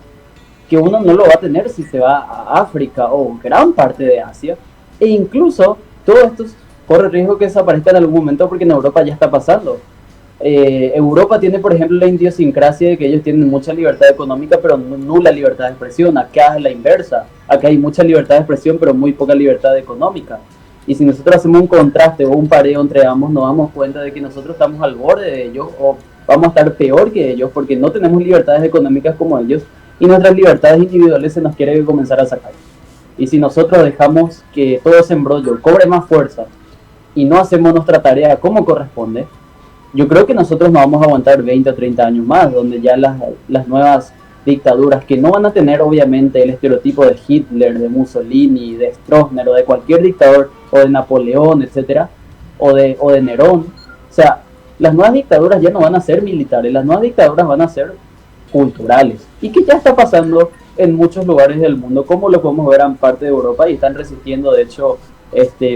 que uno no lo va a tener si se va a África o gran parte de Asia, e incluso todo esto corre riesgo que desaparezca en algún momento porque en Europa ya está pasando. Europa tiene, por ejemplo, la idiosincrasia de que ellos tienen mucha libertad económica pero nula libertad de expresión. Acá es la inversa, acá hay mucha libertad de expresión pero muy poca libertad económica. Y si nosotros hacemos un contraste o un pareo entre ambos, nos damos cuenta de que nosotros estamos al borde de ellos o vamos a estar peor que ellos porque no tenemos libertades económicas como ellos y nuestras libertades individuales se nos quiere comenzar a sacar. Y si nosotros dejamos que todo ese embrollo cobre más fuerza y no hacemos nuestra tarea como corresponde, yo creo que nosotros no vamos a aguantar 20 o 30 años más, donde ya las nuevas dictaduras que no van a tener obviamente el estereotipo de Hitler, de Mussolini, de Stroessner o de cualquier dictador, o de Napoleón, etcétera, o de Nerón. O sea, las nuevas dictaduras ya no van a ser militares, las nuevas dictaduras van a ser culturales, y que ya está pasando en muchos lugares del mundo, como lo podemos ver en parte de Europa, y están resistiendo, de hecho,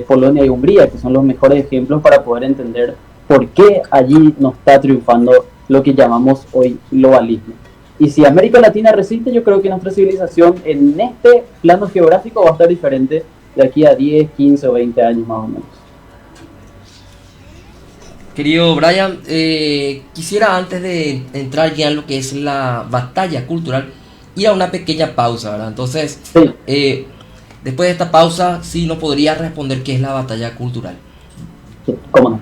Polonia y Hungría, que son los mejores ejemplos para poder entender por qué allí no está triunfando lo que llamamos hoy globalismo. Y si América Latina resiste, yo creo que nuestra civilización en este plano geográfico va a estar diferente de aquí a 10, 15 o 20 años más o menos. Querido Brian, quisiera antes de entrar ya en lo que es la batalla cultural, ir a una pequeña pausa, ¿verdad? Entonces, Sí. Después de esta pausa, sí nos podría responder qué es la batalla cultural. Sí, cómo no.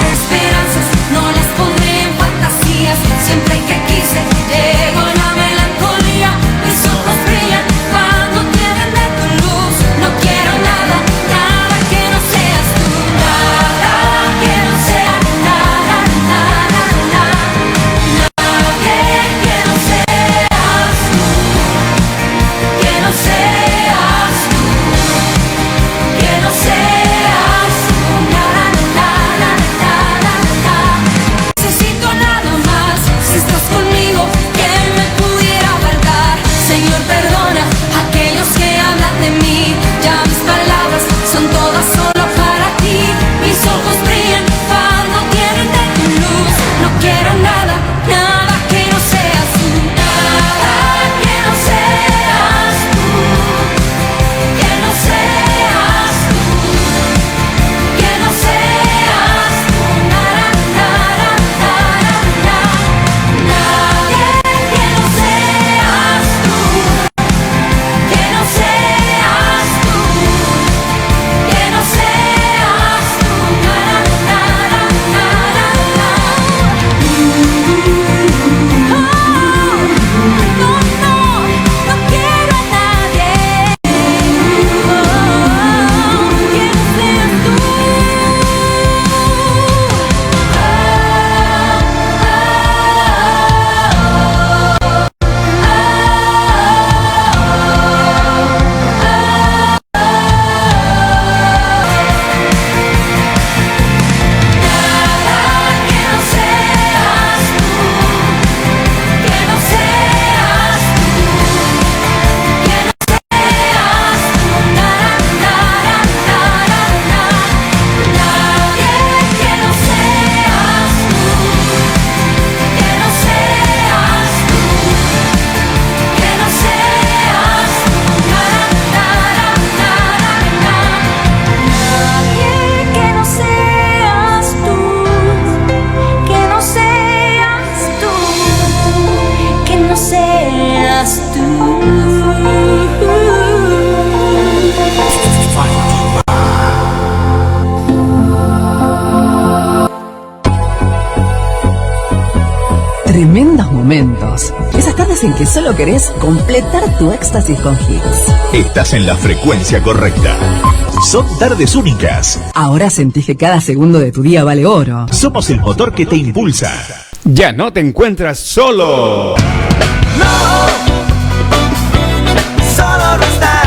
Esperanzas no las pondré en fantasías, siempre que quise llegó la melancolía, mis ojos brillan cuando tienen de tu luz, no quiero nada, nada que no seas tú, nada que no sea, nada, nada, nada, nadie que no seas tú, que no seas tú, que no seas tú, nada, nada, nada, nada. Necesito nada más, si estás conmigo, ¿quién me pudiera faltar? Señor, perdona a aquellos que hablan de mí, ya mis palabras son todas solo para ti, mis ojos brillan cuando tienen de tu luz, no quiero nada, nada que no seas tú, nada que no seas tú, que no seas tú, que no seas tú, nada, nada, nada, nada, nadie que no seas tú, que no seas tú, que no seas tú, nada, nada, nada, no, no quiero a nadie que no seas tú. Que no seas tú, que no seas tú, que no seas tú, nada, nada, nada, nada, nadie que no seas tú, que no seas tú, que no seas tú, nada, nada, nada, nada, nadie que no seas tú, que no seas tú, que no seas tú. Tremendos momentos. Esas tardes en que solo querés completar tu éxtasis con hits. Estás en la frecuencia correcta. Son tardes únicas. Ahora sentís que cada segundo de tu día vale oro. Somos el motor que te impulsa. Ya no te encuentras solo. Solo no estás.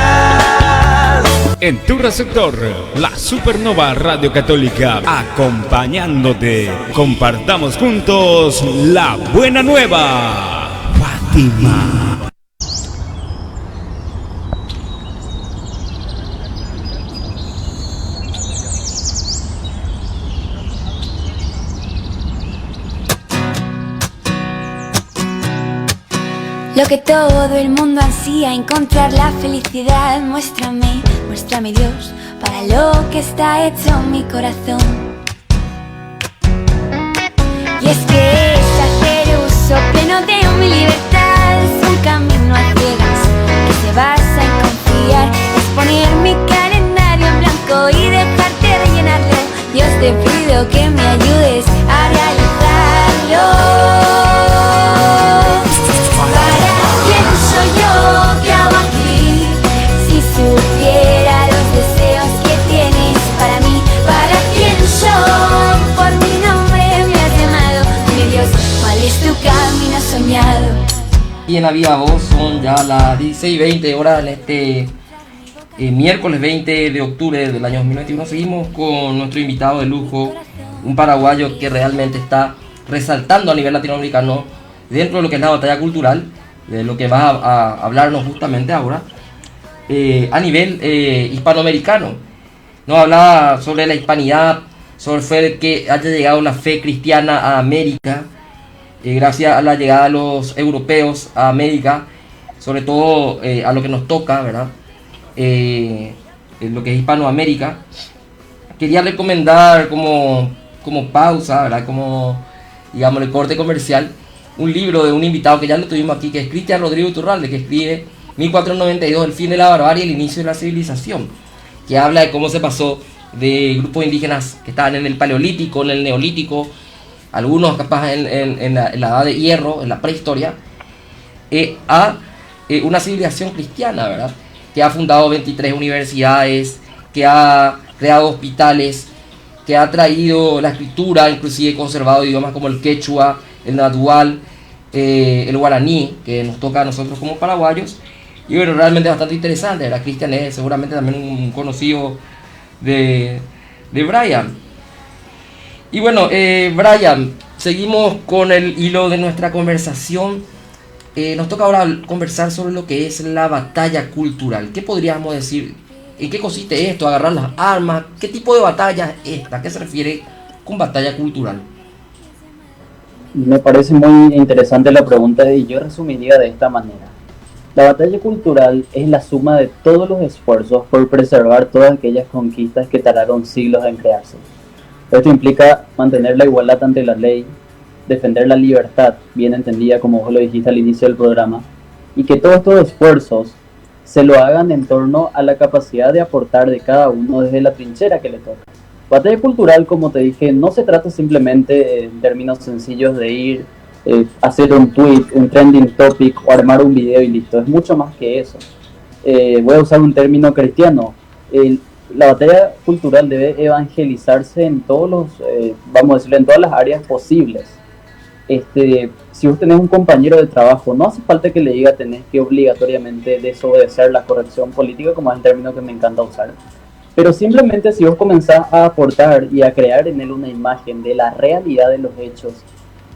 En tu receptor, la Supernova Radio Católica, acompañándote. Compartamos juntos la buena nueva. Fátima. Lo que todo el mundo ansía, encontrar la felicidad. Muéstrame, muéstrame Dios, para lo que está hecho mi corazón. Y es que es hacer uso pleno de mi libertad, es un camino a ciegas que se basa en confiar, es poner mi calendario aquí en La Viva Voz. Son ya las 16:20 horas en este miércoles 20 de octubre del año 2021. Seguimos con nuestro invitado de lujo, un paraguayo que realmente está resaltando a nivel latinoamericano dentro de lo que es la batalla cultural, de lo que va a hablarnos justamente ahora, a nivel hispanoamericano. Nos hablaba sobre la hispanidad, sobre que haya llegado la fe cristiana a América, gracias a la llegada de los europeos a América, sobre todo a lo que nos toca, ¿verdad? Lo que es Hispanoamérica. Quería recomendar como pausa, ¿verdad? Como, digamos, el corte comercial, un libro de un invitado que ya lo tuvimos aquí, que es Cristian Rodrigo Iturralde, que escribe 1492, El fin de la barbarie y el inicio de la civilización, que habla de cómo se pasó de grupos indígenas que estaban en el Paleolítico, en el Neolítico, algunos capaz en la edad de hierro, en la prehistoria, a una civilización cristiana, ¿verdad? Que ha fundado 23 universidades, que ha creado hospitales, que ha traído la escritura, inclusive conservado idiomas como el quechua, el nahual, el guaraní, que nos toca a nosotros como paraguayos. Y bueno, realmente bastante interesante, ¿verdad? Cristian es seguramente también un conocido de Brian. Y bueno, Brian, seguimos con el hilo de nuestra conversación. Nos toca ahora conversar sobre lo que es la batalla cultural. ¿Qué podríamos decir? ¿En qué consiste esto? ¿Agarrar las armas? ¿Qué tipo de batalla es esta? ¿A qué se refiere con batalla cultural? Me parece muy interesante la pregunta y yo resumiría de esta manera. La batalla cultural es la suma de todos los esfuerzos por preservar todas aquellas conquistas que tardaron siglos en crearse. Esto implica mantener la igualdad ante la ley, defender la libertad, bien entendida como vos lo dijiste al inicio del programa, y que todos estos esfuerzos se lo hagan en torno a la capacidad de aportar de cada uno desde la trinchera que le toca. Batalla cultural, como te dije, no se trata simplemente en términos sencillos de ir, hacer un tweet, un trending topic o armar un video y listo. Es mucho más que eso. Voy a usar un término cristiano. La batalla cultural debe evangelizarse en todos los, vamos a decirlo, en todas las áreas posibles. Si vos tenés un compañero de trabajo, no hace falta que le diga tenés que obligatoriamente desobedecer la corrección política, como es el término que me encanta usar. Pero simplemente si vos comenzás a aportar y a crear en él una imagen de la realidad de los hechos,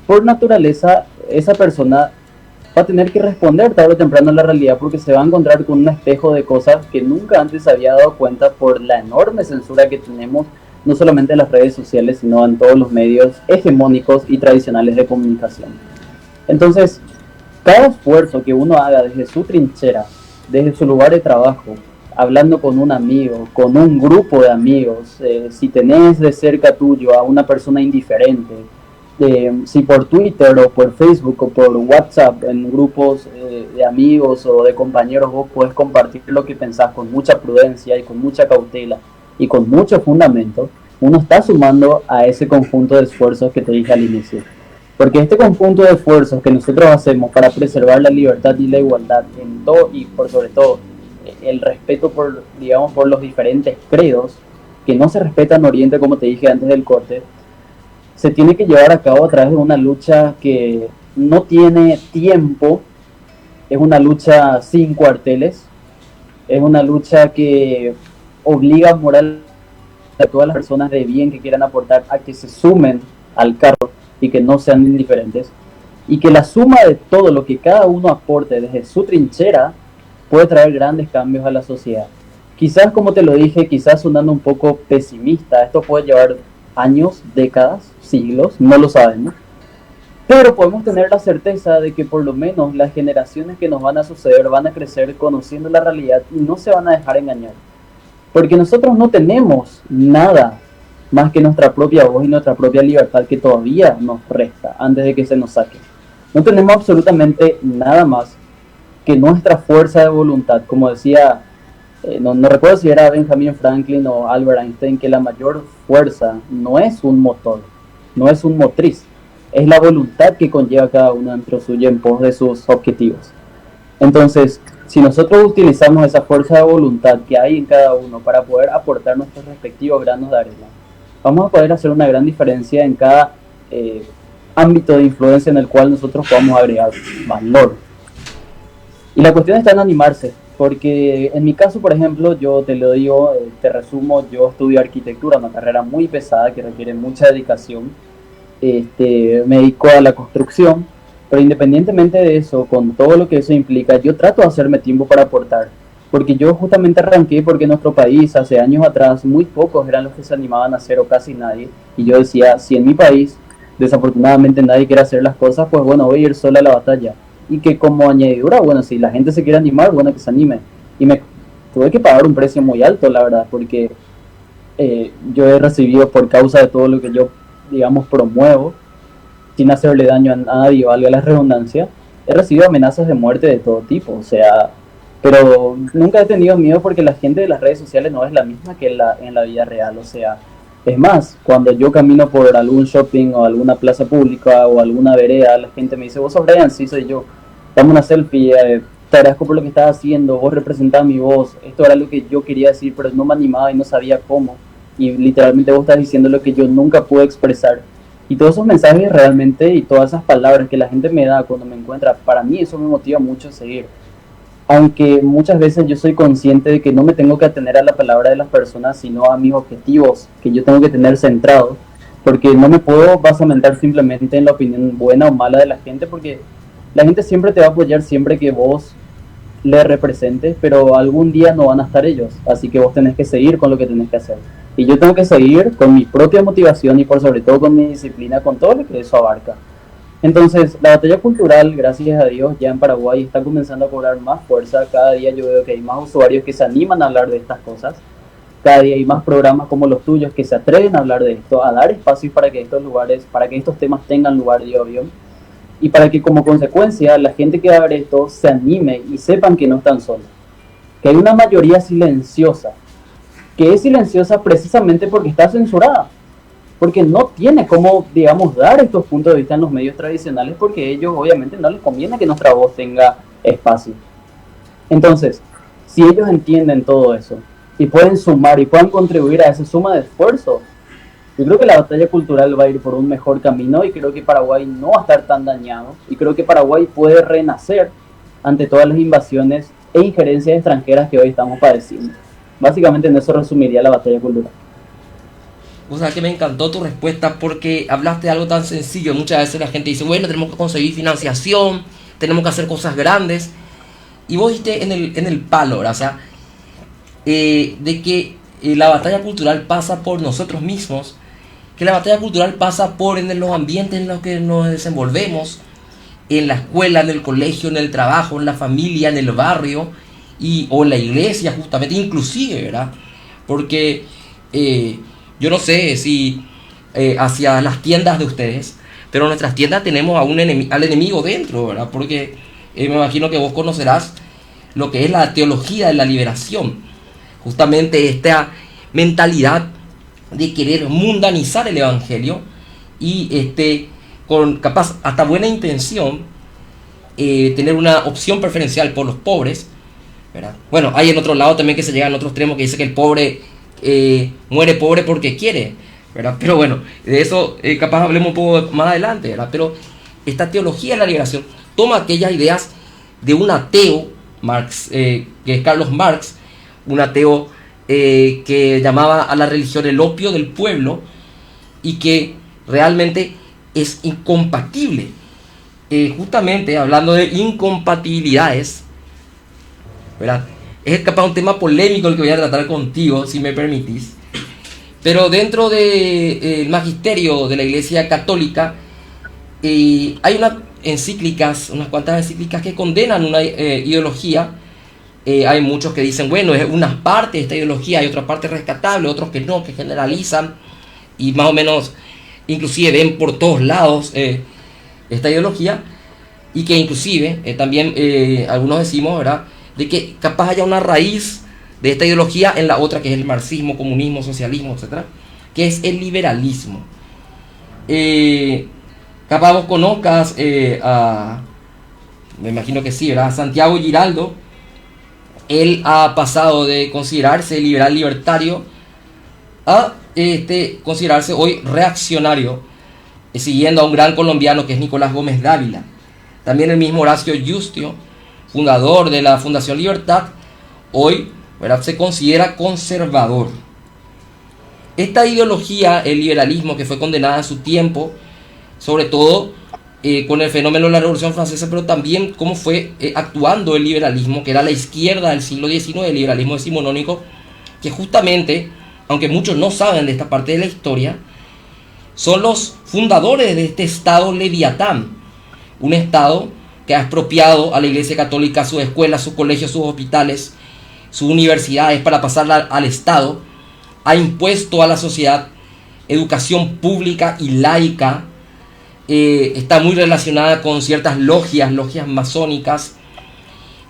por naturaleza esa persona va a tener que responder tarde o temprano a la realidad, porque se va a encontrar con un espejo de cosas que nunca antes se había dado cuenta por la enorme censura que tenemos, no solamente en las redes sociales, sino en todos los medios hegemónicos y tradicionales de comunicación. Entonces, cada esfuerzo que uno haga desde su trinchera, desde su lugar de trabajo, hablando con un amigo, con un grupo de amigos, si tenés de cerca tuyo a una persona indiferente, si por Twitter o por Facebook o por WhatsApp en grupos de amigos o de compañeros vos podés compartir lo que pensás con mucha prudencia y con mucha cautela y con mucho fundamento, uno está sumando a ese conjunto de esfuerzos que te dije al inicio. Porque este conjunto de esfuerzos que nosotros hacemos para preservar la libertad y la igualdad en todo, y por sobre todo el respeto por, digamos, por los diferentes credos que no se respetan en Oriente, como te dije antes del corte, se tiene que llevar a cabo a través de una lucha que no tiene tiempo, es una lucha sin cuarteles, es una lucha que obliga moral a todas las personas de bien que quieran aportar a que se sumen al carro y que no sean indiferentes, y que la suma de todo lo que cada uno aporte desde su trinchera puede traer grandes cambios a la sociedad. Quizás, como te lo dije, quizás sonando un poco pesimista, esto puede llevar años, décadas, siglos, no lo sabemos, pero podemos tener la certeza de que por lo menos las generaciones que nos van a suceder van a crecer conociendo la realidad y no se van a dejar engañar, porque nosotros no tenemos nada más que nuestra propia voz y nuestra propia libertad, que todavía nos resta antes de que se nos saque. No tenemos absolutamente nada más que nuestra fuerza de voluntad, como decía, no recuerdo si era Benjamin Franklin o Albert Einstein, que la mayor fuerza no es un motor, no es un motriz, es la voluntad que conlleva cada uno dentro suyo en pos de sus objetivos. Entonces, si nosotros utilizamos esa fuerza de voluntad que hay en cada uno para poder aportar nuestros respectivos granos de arena, vamos a poder hacer una gran diferencia en cada ámbito de influencia en el cual nosotros podamos agregar valor. Y la cuestión está en animarse, porque en mi caso, por ejemplo, yo te lo digo, te resumo, yo estudio arquitectura, una carrera muy pesada que requiere mucha dedicación. Me dedico a la construcción, pero independientemente de eso, con todo lo que eso implica, yo trato de hacerme tiempo para aportar, porque yo justamente arranqué porque en nuestro país, hace años atrás, muy pocos eran los que se animaban a hacer, o casi nadie, y yo decía, si en mi país desafortunadamente nadie quiere hacer las cosas, pues bueno, voy a ir sola a la batalla. Y que como añadidura, bueno, si la gente se quiere animar, bueno, que se anime. Y me tuve que pagar un precio muy alto, la verdad, porque yo he recibido, por causa de todo lo que yo, digamos, promuevo, sin hacerle daño a nadie, valga la redundancia, he recibido amenazas de muerte de todo tipo, o sea, pero nunca he tenido miedo porque la gente de las redes sociales no es la misma que en la vida real, o sea, es más, cuando yo camino por algún shopping o alguna plaza pública o alguna vereda, la gente me dice, vos sos Brian, sí soy yo, dame una selfie, te agradezco por lo que estás haciendo, vos representás mi voz, esto era lo que yo quería decir, pero no me animaba y no sabía cómo, y literalmente vos estás diciendo lo que yo nunca pude expresar. Y todos esos mensajes realmente y todas esas palabras que la gente me da cuando me encuentra, para mí eso me motiva mucho a seguir. Aunque muchas veces yo soy consciente de que no me tengo que atener a la palabra de las personas, sino a mis objetivos que yo tengo que tener centrados, porque no me puedo basamentar simplemente en la opinión buena o mala de la gente, porque la gente siempre te va a apoyar siempre que vos le representes, pero algún día no van a estar ellos, así que vos tenés que seguir con lo que tenés que hacer. Y yo tengo que seguir con mi propia motivación y por sobre todo con mi disciplina, con todo lo que eso abarca. Entonces, la batalla cultural, gracias a Dios, ya en Paraguay está comenzando a cobrar más fuerza. Cada día yo veo que hay más usuarios que se animan a hablar de estas cosas. Cada día hay más programas como los tuyos que se atreven a hablar de esto, a dar espacios para que estos lugares, para que estos temas tengan lugar día a día. Y para que como consecuencia la gente que va a ver esto se anime y sepan que no están solos. Que hay una mayoría silenciosa, que es silenciosa precisamente porque está censurada. Porque no tiene cómo, digamos, dar estos puntos de vista en los medios tradicionales, porque a ellos obviamente no les conviene que nuestra voz tenga espacio. Entonces, si ellos entienden todo eso y pueden sumar y puedan contribuir a esa suma de esfuerzo, yo creo que la batalla cultural va a ir por un mejor camino y creo que Paraguay no va a estar tan dañado y creo que Paraguay puede renacer ante todas las invasiones e injerencias extranjeras que hoy estamos padeciendo. Básicamente en eso resumiría la batalla cultural. O sea que me encantó tu respuesta porque hablaste de algo tan sencillo. Muchas veces la gente dice, bueno, tenemos que conseguir financiación, tenemos que hacer cosas grandes. Y vos diste en el palo, ¿verdad? O sea, de que la batalla cultural pasa por nosotros mismos, que la batalla cultural pasa por en los ambientes en los que nos desenvolvemos, en la escuela, en el colegio, en el trabajo, en la familia, en el barrio, o en la iglesia, justamente, inclusive, ¿verdad? Porque yo no sé si hacia las tiendas de ustedes, pero en nuestras tiendas tenemos al enemigo dentro, ¿verdad? Porque me imagino que vos conocerás lo que es la teología de la liberación. Justamente esta mentalidad de querer mundanizar el evangelio y con capaz hasta buena intención tener una opción preferencial por los pobres, ¿verdad? Bueno, hay en otro lado también que se llega en otro extremo que dice que el pobre muere pobre porque quiere, ¿verdad? Pero bueno, de eso capaz hablemos un poco más adelante, ¿verdad? Pero esta teología de la liberación toma aquellas ideas de un ateo, Marx, que es Carlos Marx, un ateo que llamaba a la religión el opio del pueblo y que realmente es incompatible. Justamente hablando de incompatibilidades, ¿verdad? Es capaz un tema polémico el que voy a tratar contigo, si me permitís. Pero dentro del magisterio de la Iglesia Católica hay unas cuantas encíclicas que condenan una ideología. Hay muchos que dicen, bueno, es una parte de esta ideología, hay otra parte rescatable, otros que no, que generalizan y más o menos inclusive ven por todos lados esta ideología y que inclusive también algunos decimos, ¿verdad?, de que capaz haya una raíz de esta ideología en la otra que es el marxismo, comunismo, socialismo, etc., que es el liberalismo. Capaz vos conozcas me imagino que sí, ¿verdad?, a Santiago Giraldo. Él ha pasado de considerarse liberal libertario a considerarse hoy reaccionario, siguiendo a un gran colombiano que es Nicolás Gómez Dávila. También el mismo Horacio Justio, fundador de la Fundación Libertad, hoy, ¿verdad?, se considera conservador. Esta ideología, el liberalismo, que fue condenada en su tiempo, sobre todo con el fenómeno de la Revolución Francesa, pero también cómo fue actuando el liberalismo, que era la izquierda del siglo XIX, el liberalismo decimonónico, que justamente, aunque muchos no saben de esta parte de la historia, son los fundadores de este Estado Leviatán, un Estado que ha expropiado a la Iglesia Católica sus escuelas, sus colegios, sus hospitales, sus universidades para pasarla al Estado, ha impuesto a la sociedad educación pública y laica, está muy relacionada con ciertas logias masónicas,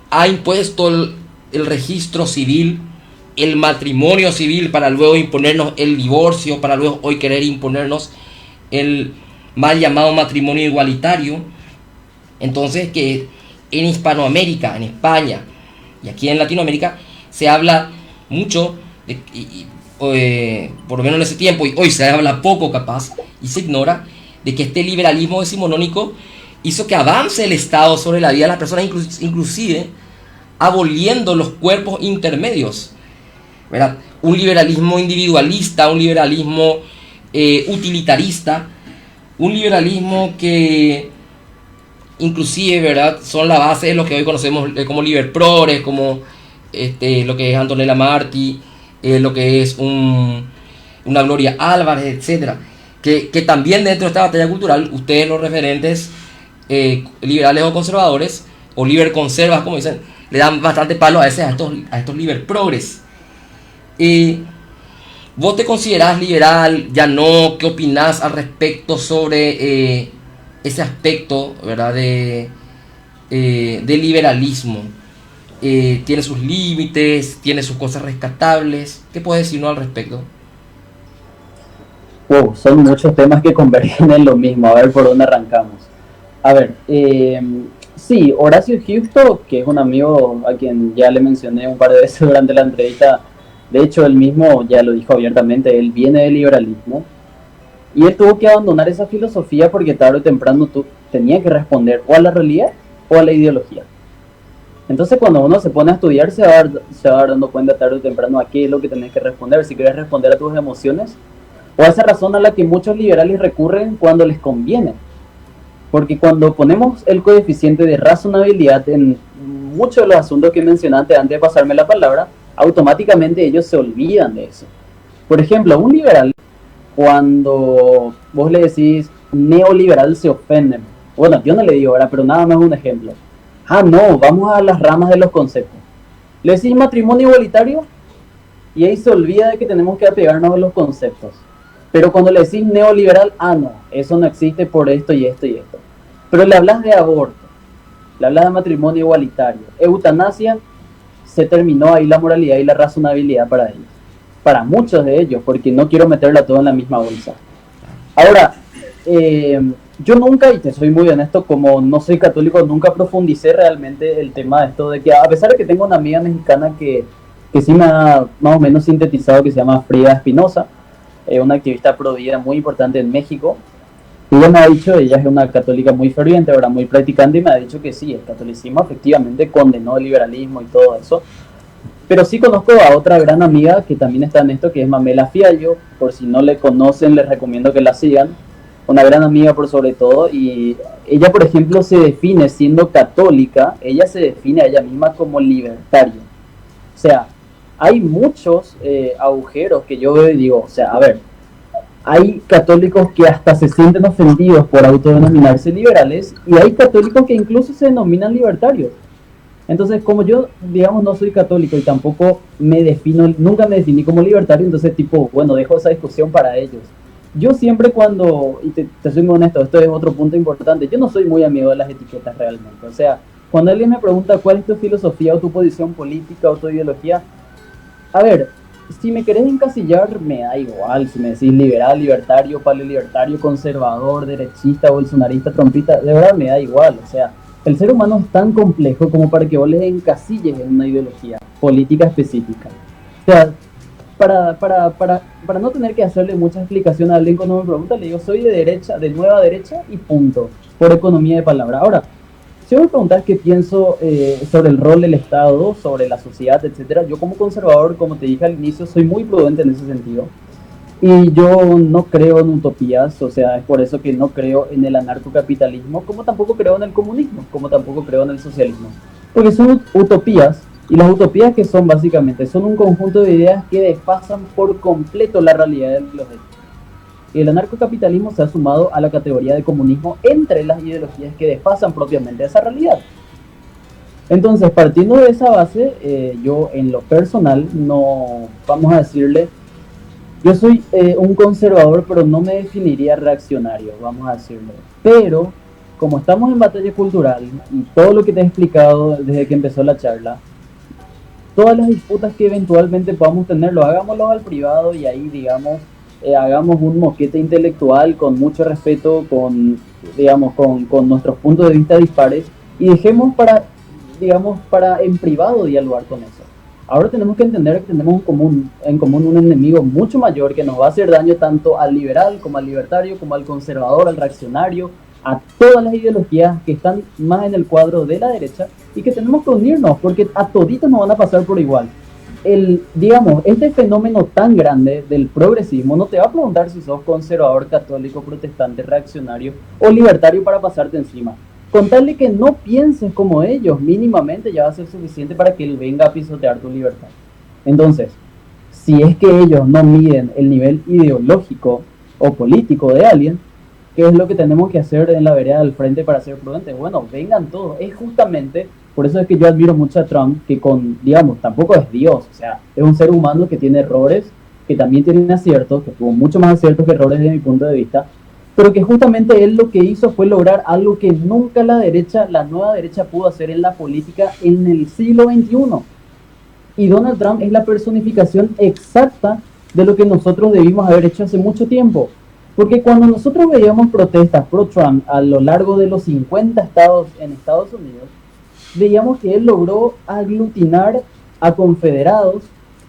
ha impuesto el registro civil, el matrimonio civil, para luego imponernos el divorcio, para luego hoy querer imponernos el mal llamado matrimonio igualitario. Entonces, que en Hispanoamérica, en España y aquí en Latinoamérica se habla mucho por lo menos en ese tiempo, y hoy se habla poco capaz y se ignora, de que este liberalismo decimonónico hizo que avance el Estado sobre la vida de las personas, inclusive aboliendo los cuerpos intermedios, ¿verdad? Un liberalismo individualista, un liberalismo utilitarista, un liberalismo que inclusive, ¿verdad?, son la base de lo que hoy conocemos como liberprogres, como lo que es Antonella Marti, lo que es una Gloria Álvarez, etcétera, que también dentro de esta batalla cultural, ustedes, los referentes liberales o conservadores, o liberconservas, como dicen, le dan bastante palo a estos liberprogres. ¿Vos te considerás liberal? ¿Ya no? ¿Qué opinás al respecto sobre ese aspecto, ¿verdad?, de liberalismo? ¿Tiene sus límites? ¿Tiene sus cosas rescatables? ¿Qué puedes decirnos al respecto? Wow, son muchos temas que convergen en lo mismo. A ver por dónde arrancamos. A ver, sí, Horacio Giusto, que es un amigo a quien ya le mencioné un par de veces durante la entrevista, de hecho él mismo ya lo dijo abiertamente, él viene del liberalismo, y él tuvo que abandonar esa filosofía porque tarde o temprano tú tenías que responder o a la realidad o a la ideología. Entonces cuando uno se pone a estudiar se va a dar dando cuenta tarde o temprano a qué es lo que tenés que responder, si quieres responder a tus emociones o a esa razón a la que muchos liberales recurren cuando les conviene. Porque cuando ponemos el coeficiente de razonabilidad en muchos de los asuntos que mencionaste antes de pasarme la palabra, automáticamente ellos se olvidan de eso. Por ejemplo, un liberal, cuando vos le decís neoliberal, se ofende. Bueno, yo no le digo ahora, pero nada más un ejemplo. Ah, no, vamos a las ramas de los conceptos. Le decís matrimonio igualitario y ahí se olvida de que tenemos que apegarnos a los conceptos. Pero cuando le decís neoliberal, ah, no, eso no existe por esto y esto y esto. Pero le hablas de aborto, le hablas de matrimonio igualitario, eutanasia, se terminó ahí la moralidad y la razonabilidad para ellos. Para muchos de ellos, porque no quiero meterla todo en la misma bolsa. Ahora, yo nunca, y te soy muy honesto, como no soy católico, nunca profundicé realmente el tema de esto, de que a pesar de que tengo una amiga mexicana que sí me ha más o menos sintetizado, que se llama Frida Espinosa, una activista pro vida muy importante en México. Ella me ha dicho, ella es una católica muy ferviente, ahora muy practicante, y me ha dicho que sí, el catolicismo efectivamente condenó el liberalismo y todo eso. Pero sí conozco a otra gran amiga que también está en esto, que es Mamela Fiallo. Por si no le conocen, les recomiendo que la sigan. Una gran amiga por sobre todo, y ella, por ejemplo, se define siendo católica, ella se define a ella misma como libertaria. O sea, hay muchos agujeros que yo veo y digo, o sea, a ver, hay católicos que hasta se sienten ofendidos por autodenominarse liberales, y hay católicos que incluso se denominan libertarios. Entonces, como yo, digamos, no soy católico y tampoco me defino, nunca me definí como libertario, entonces tipo, bueno, dejo esa discusión para ellos. Yo siempre cuando, y te soy muy honesto, esto es otro punto importante, yo no soy muy amigo de las etiquetas realmente. O sea, cuando alguien me pregunta cuál es tu filosofía o tu posición política o tu ideología, a ver, si me querés encasillar, me da igual. Si me decís liberal, libertario, paleolibertario, conservador, derechista, bolsonarista, trompista, de verdad me da igual. O sea, el ser humano es tan complejo como para que vos les encasilles en una ideología política específica. O sea, para no tener que hacerle mucha explicación a alguien cuando me pregunta, le digo, soy de derecha, de nueva derecha y punto, por economía de palabra. Ahora, Si me preguntas qué pienso sobre el rol del Estado, sobre la sociedad, etcétera, yo como conservador, como te dije al inicio, soy muy prudente en ese sentido. Y yo no creo en utopías, o sea, es por eso que no creo en el anarcocapitalismo, como tampoco creo en el comunismo, como tampoco creo en el socialismo. Porque son utopías, y las utopías que son básicamente, son un conjunto de ideas que desfasan por completo la realidad de los hechos. Y el anarcocapitalismo se ha sumado a la categoría de comunismo entre las ideologías que desfasan propiamente esa realidad. Entonces, partiendo de esa base, yo en lo personal, no, vamos a decirle, yo soy un conservador, pero no me definiría reaccionario, vamos a decirlo. Pero, como estamos en batalla cultural, y todo lo que te he explicado desde que empezó la charla, todas las disputas que eventualmente podamos tenerlo, hagámoslo al privado y ahí, digamos, hagamos un moquete intelectual con mucho respeto, con nuestros puntos de vista dispares, y dejemos para en privado dialogar con eso. Ahora tenemos que entender que tenemos en común un enemigo mucho mayor que nos va a hacer daño tanto al liberal como al libertario, como al conservador, al reaccionario, a todas las ideologías que están más en el cuadro de la derecha, y que tenemos que unirnos porque a toditos nos van a pasar por igual. Este fenómeno tan grande del progresismo no te va a preguntar si sos conservador, católico, protestante, reaccionario o libertario para pasarte encima. Con tal de que no pienses como ellos, mínimamente ya va a ser suficiente para que él venga a pisotear tu libertad. Entonces, si es que ellos no miden el nivel ideológico o político de alguien, ¿qué es lo que tenemos que hacer en la vereda del frente para ser prudentes? Bueno, vengan todos. Es justamente, por eso es que yo admiro mucho a Trump, que tampoco es Dios, o sea, es un ser humano que tiene errores, que también tiene aciertos, que tuvo mucho más aciertos que errores desde mi punto de vista, pero que justamente él lo que hizo fue lograr algo que nunca la nueva derecha pudo hacer en la política en el siglo XXI. Y Donald Trump es la personificación exacta de lo que nosotros debimos haber hecho hace mucho tiempo. Porque cuando nosotros veíamos protestas pro-Trump a lo largo de los 50 estados en Estados Unidos, veíamos que él logró aglutinar a confederados,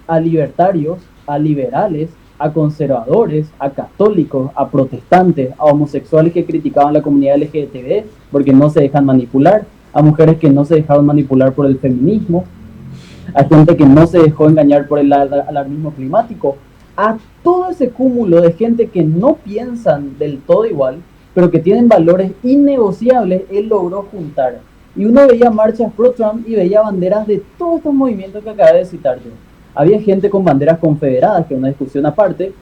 a libertarios, a liberales, a conservadores, a católicos, a protestantes, a homosexuales que criticaban la comunidad LGTB porque no se dejan manipular, a mujeres que no se dejaron manipular por el feminismo, a gente que no se dejó engañar por el alarmismo climático, a todo ese cúmulo de gente que no piensan del todo igual, pero que tienen valores innegociables, él logró juntar. Y uno veía marchas pro-Trump y veía banderas de todos estos movimientos que acabé de citar yo. Había gente con banderas confederadas, que es una discusión aparte,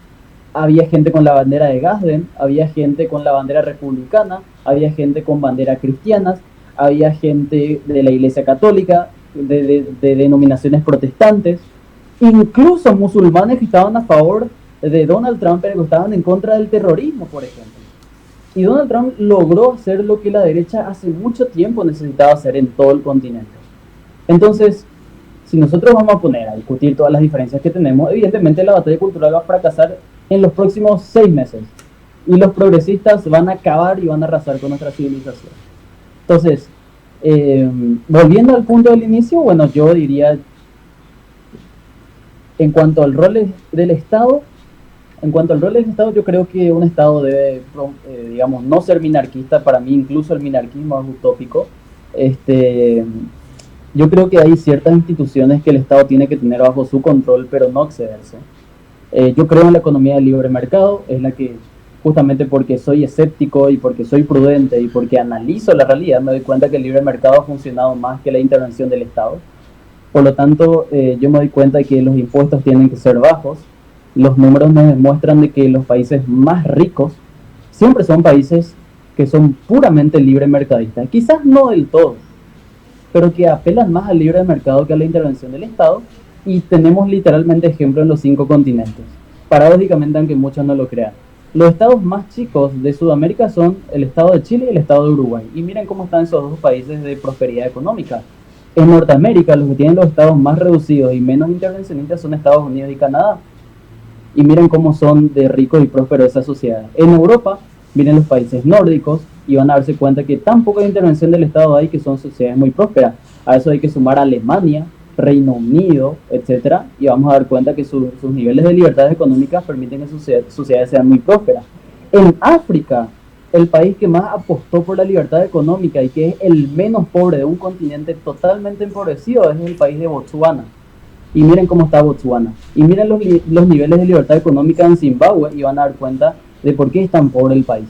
había gente con la bandera de Gadsden, había gente con la bandera republicana, había gente con banderas cristianas, había gente de la Iglesia Católica, de denominaciones protestantes, incluso musulmanes que estaban a favor de Donald Trump, pero que estaban en contra del terrorismo, por ejemplo. Y Donald Trump logró hacer lo que la derecha hace mucho tiempo necesitaba hacer en todo el continente. Entonces, si nosotros vamos a poner a discutir todas las diferencias que tenemos, evidentemente la batalla cultural va a fracasar en los próximos 6 meses. Y los progresistas van a acabar y van a arrasar con nuestra civilización. Entonces, volviendo al punto del inicio, bueno, yo diría, en cuanto al rol del Estado, yo creo que un Estado debe, no ser minarquista. Para mí, incluso el minarquismo es utópico. Yo creo que hay ciertas instituciones que el Estado tiene que tener bajo su control, pero no excederse. Yo creo en la economía del libre mercado, es la que, justamente porque soy escéptico y porque soy prudente y porque analizo la realidad, me doy cuenta que el libre mercado ha funcionado más que la intervención del Estado. Por lo tanto, yo me doy cuenta de que los impuestos tienen que ser bajos. Los números nos demuestran de que los países más ricos siempre son países que son puramente libre mercadistas. Quizás no del todo, pero que apelan más al libre mercado que a la intervención del Estado. Y tenemos literalmente ejemplos en los 5 continentes. Paradójicamente, aunque muchos no lo crean. Los estados más chicos de Sudamérica son el estado de Chile y el estado de Uruguay. Y miren cómo están esos dos países de prosperidad económica. En Norteamérica, los que tienen los estados más reducidos y menos intervencionistas son Estados Unidos y Canadá. Y miren cómo son de ricos y prósperos esas sociedades. En Europa, miren los países nórdicos y van a darse cuenta que tan poca intervención del Estado hay que son sociedades muy prósperas. A eso hay que sumar a Alemania, Reino Unido, etcétera, y vamos a dar cuenta que sus niveles de libertades económicas permiten que sus sociedades sean muy prósperas. En África, el país que más apostó por la libertad económica y que es el menos pobre de un continente totalmente empobrecido es el país de Botsuana. Y miren cómo está Botsuana. Y miren los niveles de libertad económica en Zimbabue y van a dar cuenta de por qué es tan pobre el país.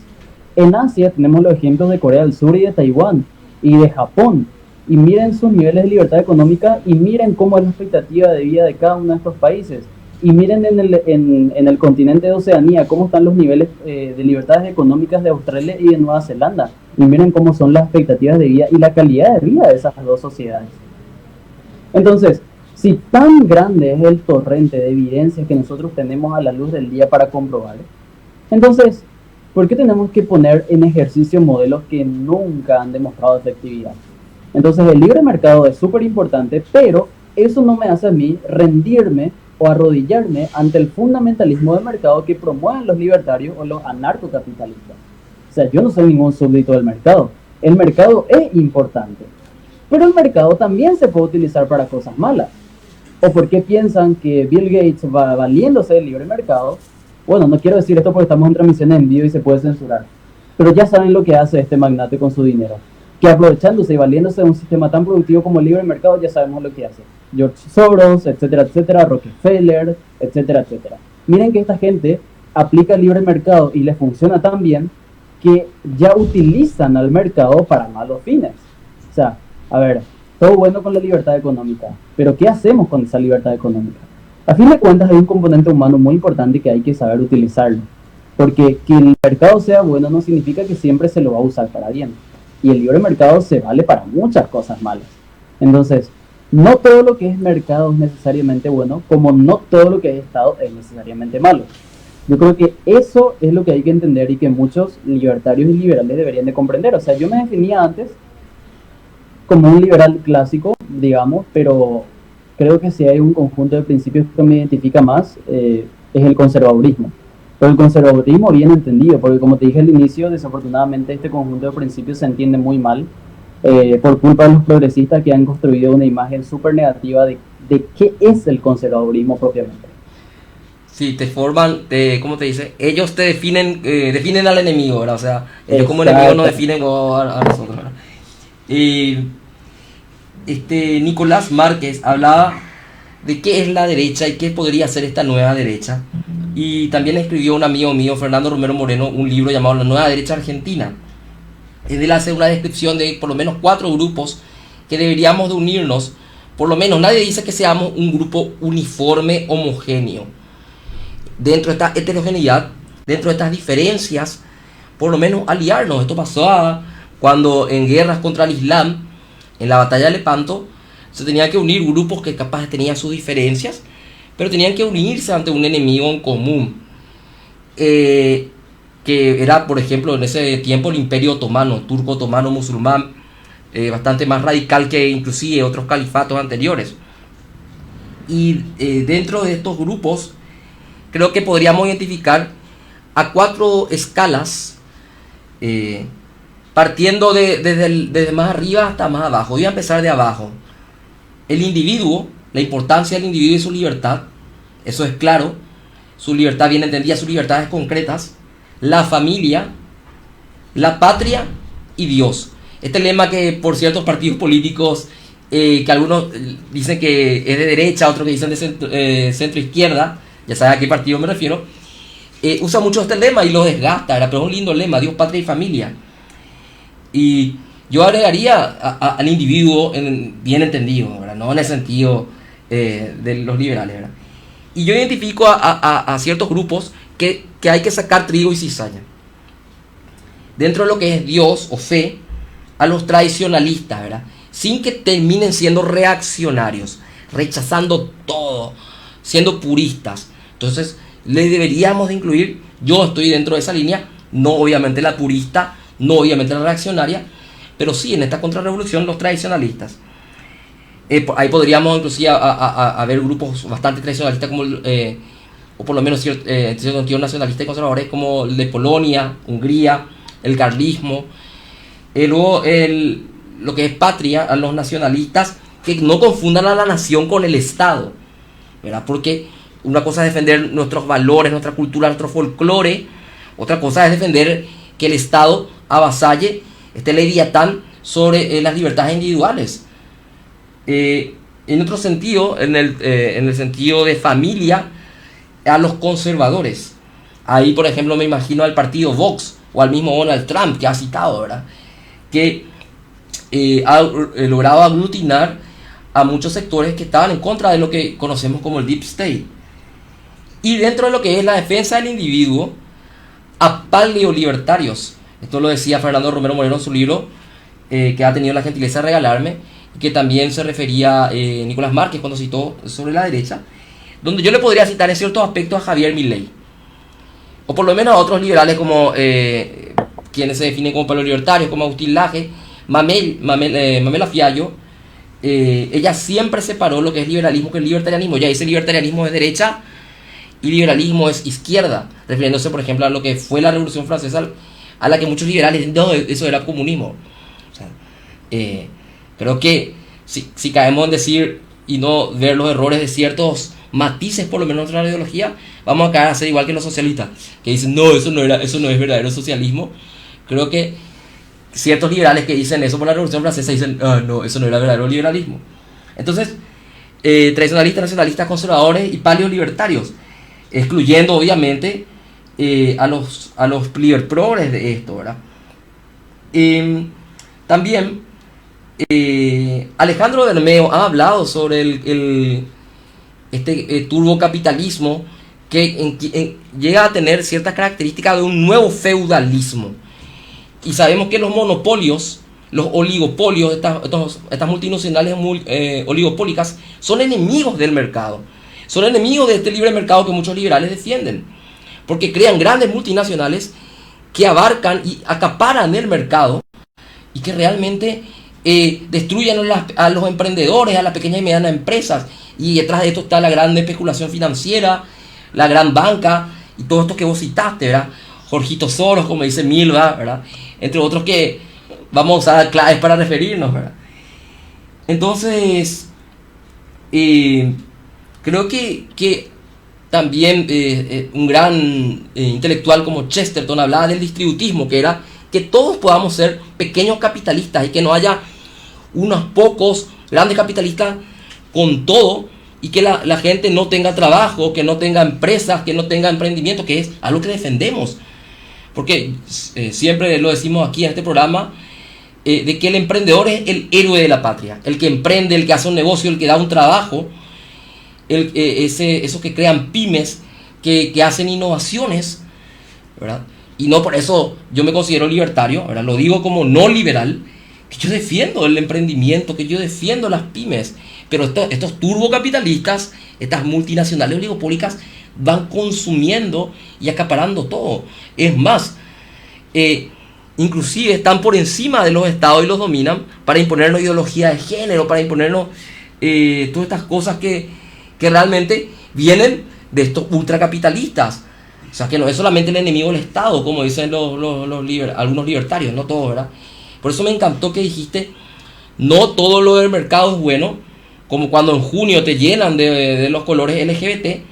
En Asia tenemos los ejemplos de Corea del Sur y de Taiwán y de Japón. Y miren sus niveles de libertad económica y miren cómo es la expectativa de vida de cada uno de estos países. Y miren en el continente de Oceanía cómo están los niveles de libertades económicas de Australia y de Nueva Zelanda. Y miren cómo son las expectativas de vida y la calidad de vida de esas dos sociedades. Entonces, si tan grande es el torrente de evidencias que nosotros tenemos a la luz del día para comprobar, entonces, ¿por qué tenemos que poner en ejercicio modelos que nunca han demostrado efectividad? Entonces, el libre mercado es súper importante, pero eso no me hace a mí rendirme o arrodillarme ante el fundamentalismo del mercado que promueven los libertarios o los anarcocapitalistas. O sea, yo no soy ningún súbdito del mercado. El mercado es importante, pero el mercado también se puede utilizar para cosas malas. ¿O por qué piensan que Bill Gates va valiéndose del libre mercado? Bueno, no quiero decir esto porque estamos en transmisión en vivo y se puede censurar, pero ya saben lo que hace este magnate con su dinero, que aprovechándose y valiéndose de un sistema tan productivo como el libre mercado, ya sabemos lo que hace. George Soros, etcétera, etcétera, Rockefeller, etcétera, etcétera. Miren que esta gente aplica el libre mercado y les funciona tan bien que ya utilizan al mercado para malos fines. O sea, a ver, todo bueno con la libertad económica, pero ¿qué hacemos con esa libertad económica? A fin de cuentas hay un componente humano muy importante que hay que saber utilizarlo, porque que el mercado sea bueno no significa que siempre se lo va a usar para bien, y el libre mercado se vale para muchas cosas malas. Entonces, no todo lo que es mercado es necesariamente bueno, como no todo lo que es Estado es necesariamente malo. Yo creo que eso es lo que hay que entender y que muchos libertarios y liberales deberían de comprender. O sea, yo me definía antes como un liberal clásico, digamos, pero creo que si hay un conjunto de principios que me identifica más, es el conservadurismo. Pero el conservadurismo bien entendido, porque como te dije al inicio, desafortunadamente este conjunto de principios se entiende muy mal por culpa de los progresistas que han construido una imagen súper negativa de qué es el conservadurismo propiamente. Sí, te forman, ¿cómo te dice? Ellos te definen al enemigo, ¿verdad? O sea, ellos como enemigos nos definen a nosotros, ¿verdad? Y Nicolás Márquez hablaba de qué es la derecha y qué podría ser esta nueva derecha. Y también escribió un amigo mío, Fernando Romero Moreno, un libro llamado La Nueva Derecha Argentina. Él hace una descripción de por lo menos 4 grupos que deberíamos de unirnos. Por lo menos nadie dice que seamos un grupo uniforme, homogéneo. Dentro de esta heterogeneidad, dentro de estas diferencias, por lo menos aliarnos. Esto pasó cuando en guerras contra el Islam, en la batalla de Lepanto, se tenían que unir grupos que capaz tenían sus diferencias, pero tenían que unirse ante un enemigo en común, que era, por ejemplo, en ese tiempo el Imperio Otomano, turco otomano musulmán, bastante más radical que inclusive otros califatos anteriores. Y dentro de estos grupos, creo que podríamos identificar a 4 escalas, partiendo desde más arriba hasta más abajo. Voy a empezar de abajo. El individuo, la importancia del individuo y su libertad, eso es claro. Su libertad bien entendida, sus libertades concretas. La familia, la patria y Dios. Este lema que por ciertos partidos políticos, que algunos dicen que es de derecha, otros que dicen de centro izquierda, ya saben a qué partido me refiero, usa mucho este lema y lo desgasta, ¿verdad? Pero es un lindo lema, Dios, patria y familia. Y yo agregaría al individuo bien entendido, ¿verdad? No en el sentido de los liberales, ¿verdad? Y yo identifico a ciertos grupos que hay que sacar trigo y cizaña. Dentro de lo que es Dios o fe, a los tradicionalistas, ¿verdad? Sin que terminen siendo reaccionarios, rechazando todo, siendo puristas. Entonces, le deberíamos de incluir, yo estoy dentro de esa línea, no obviamente la purista, no obviamente la reaccionaria, pero sí en esta contrarrevolución los tradicionalistas. Ahí podríamos inclusive haber grupos bastante tradicionalistas como o por lo menos nacionalistas y conservadores como el de Polonia, Hungría, el carlismo. Luego lo que es patria, a los nacionalistas, que no confundan a la nación con el Estado, ¿verdad? Porque una cosa es defender nuestros valores, nuestra cultura, nuestro folclore, otra cosa es defender que el Estado avasalle este leviatán sobre las libertades individuales. En otro sentido, en el sentido de familia, a los conservadores. Ahí, por ejemplo, me imagino al partido Vox o al mismo Donald Trump que ha citado, ¿verdad? Que ha logrado aglutinar a muchos sectores que estaban en contra de lo que conocemos como el Deep State. Y dentro de lo que es la defensa del individuo, a paleolibertarios. Esto lo decía Fernando Romero Moreno en su libro, que ha tenido la gentileza de regalarme, y que también se refería Nicolás Márquez cuando citó sobre la derecha, donde yo le podría citar en ciertos aspectos a Javier Milei, o por lo menos a otros liberales como quienes se definen como paleolibertarios, como Agustín Laje, Mamela Fiallo. Ella siempre separó lo que es liberalismo que es libertarianismo. Ya dice libertarianismo es derecha y liberalismo es izquierda, refiriéndose por ejemplo a lo que fue la Revolución Francesa, a la que muchos liberales dicen, no, eso era comunismo. O sea, creo que si caemos en decir y no ver los errores de ciertos matices, por lo menos de la ideología, vamos a caer a ser igual que los socialistas, que dicen, no, eso no es verdadero socialismo. Creo que ciertos liberales que dicen eso por la Revolución Francesa dicen, no, eso no era verdadero liberalismo. Entonces, tradicionalistas, nacionalistas, conservadores y paleolibertarios, excluyendo obviamente a los progres de esto, ¿verdad? También Alejandro Bermeo ha hablado sobre este turbocapitalismo que llega a tener ciertas características de un nuevo feudalismo. Y sabemos que los monopolios, los oligopolios, estas multinacionales oligopólicas, son enemigos del mercado. Son enemigos de este libre mercado que muchos liberales defienden. Porque crean grandes multinacionales que abarcan y acaparan el mercado y que realmente destruyen a los emprendedores, a las pequeñas y medianas empresas. Y detrás de esto está la gran especulación financiera, la gran banca y todo esto que vos citaste, ¿verdad? Jorgito Soros, como dice Milva, ¿verdad? Entre otros que vamos a usar claves para referirnos, ¿verdad? Entonces, creo que también un gran intelectual como Chesterton hablaba del distributismo, que era que todos podamos ser pequeños capitalistas y que no haya unos pocos grandes capitalistas con todo y que la gente no tenga trabajo, que no tenga empresas, que no tenga emprendimiento, que es algo que defendemos. Porque siempre lo decimos aquí en este programa, de que el emprendedor es el héroe de la patria, el que emprende, el que hace un negocio, el que da un trabajo, esos que crean pymes, que hacen innovaciones, ¿verdad? Y no por eso yo me considero libertario, ¿verdad? Lo digo como no liberal, que yo defiendo el emprendimiento, que yo defiendo las pymes, pero estos turbocapitalistas, estas multinacionales oligopólicas, van consumiendo y acaparando todo. Es más, inclusive están por encima de los estados y los dominan para imponernos ideología de género, para imponernos todas estas cosas que realmente vienen de estos ultracapitalistas. O sea, que no es solamente el enemigo del Estado, como dicen algunos libertarios, no todos, ¿verdad? Por eso me encantó que dijiste, no todo lo del mercado es bueno, como cuando en junio te llenan de los colores LGBT,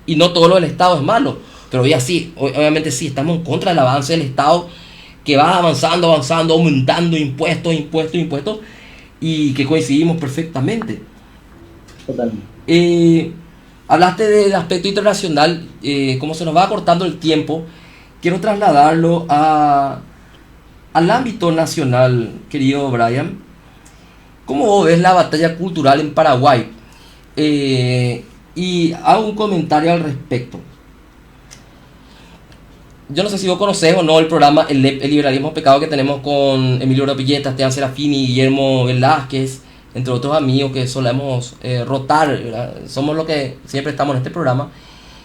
y no todo lo del Estado es malo. Pero ya sí, obviamente sí, estamos en contra del avance del Estado, que va avanzando, aumentando impuestos, y que coincidimos perfectamente. Totalmente. Hablaste del aspecto internacional, como se nos va acortando el tiempo, quiero trasladarlo al ámbito nacional, querido Brian. ¿Cómo ves la batalla cultural en Paraguay? Y hago un comentario al respecto. Yo no sé si vos conocés o no el programa El Liberalismo Pecado que tenemos con Emilio Rapilleta, Esteban Serafini, Guillermo Velázquez, entre otros amigos que solemos rotar, ¿verdad? Somos los que siempre estamos en este programa.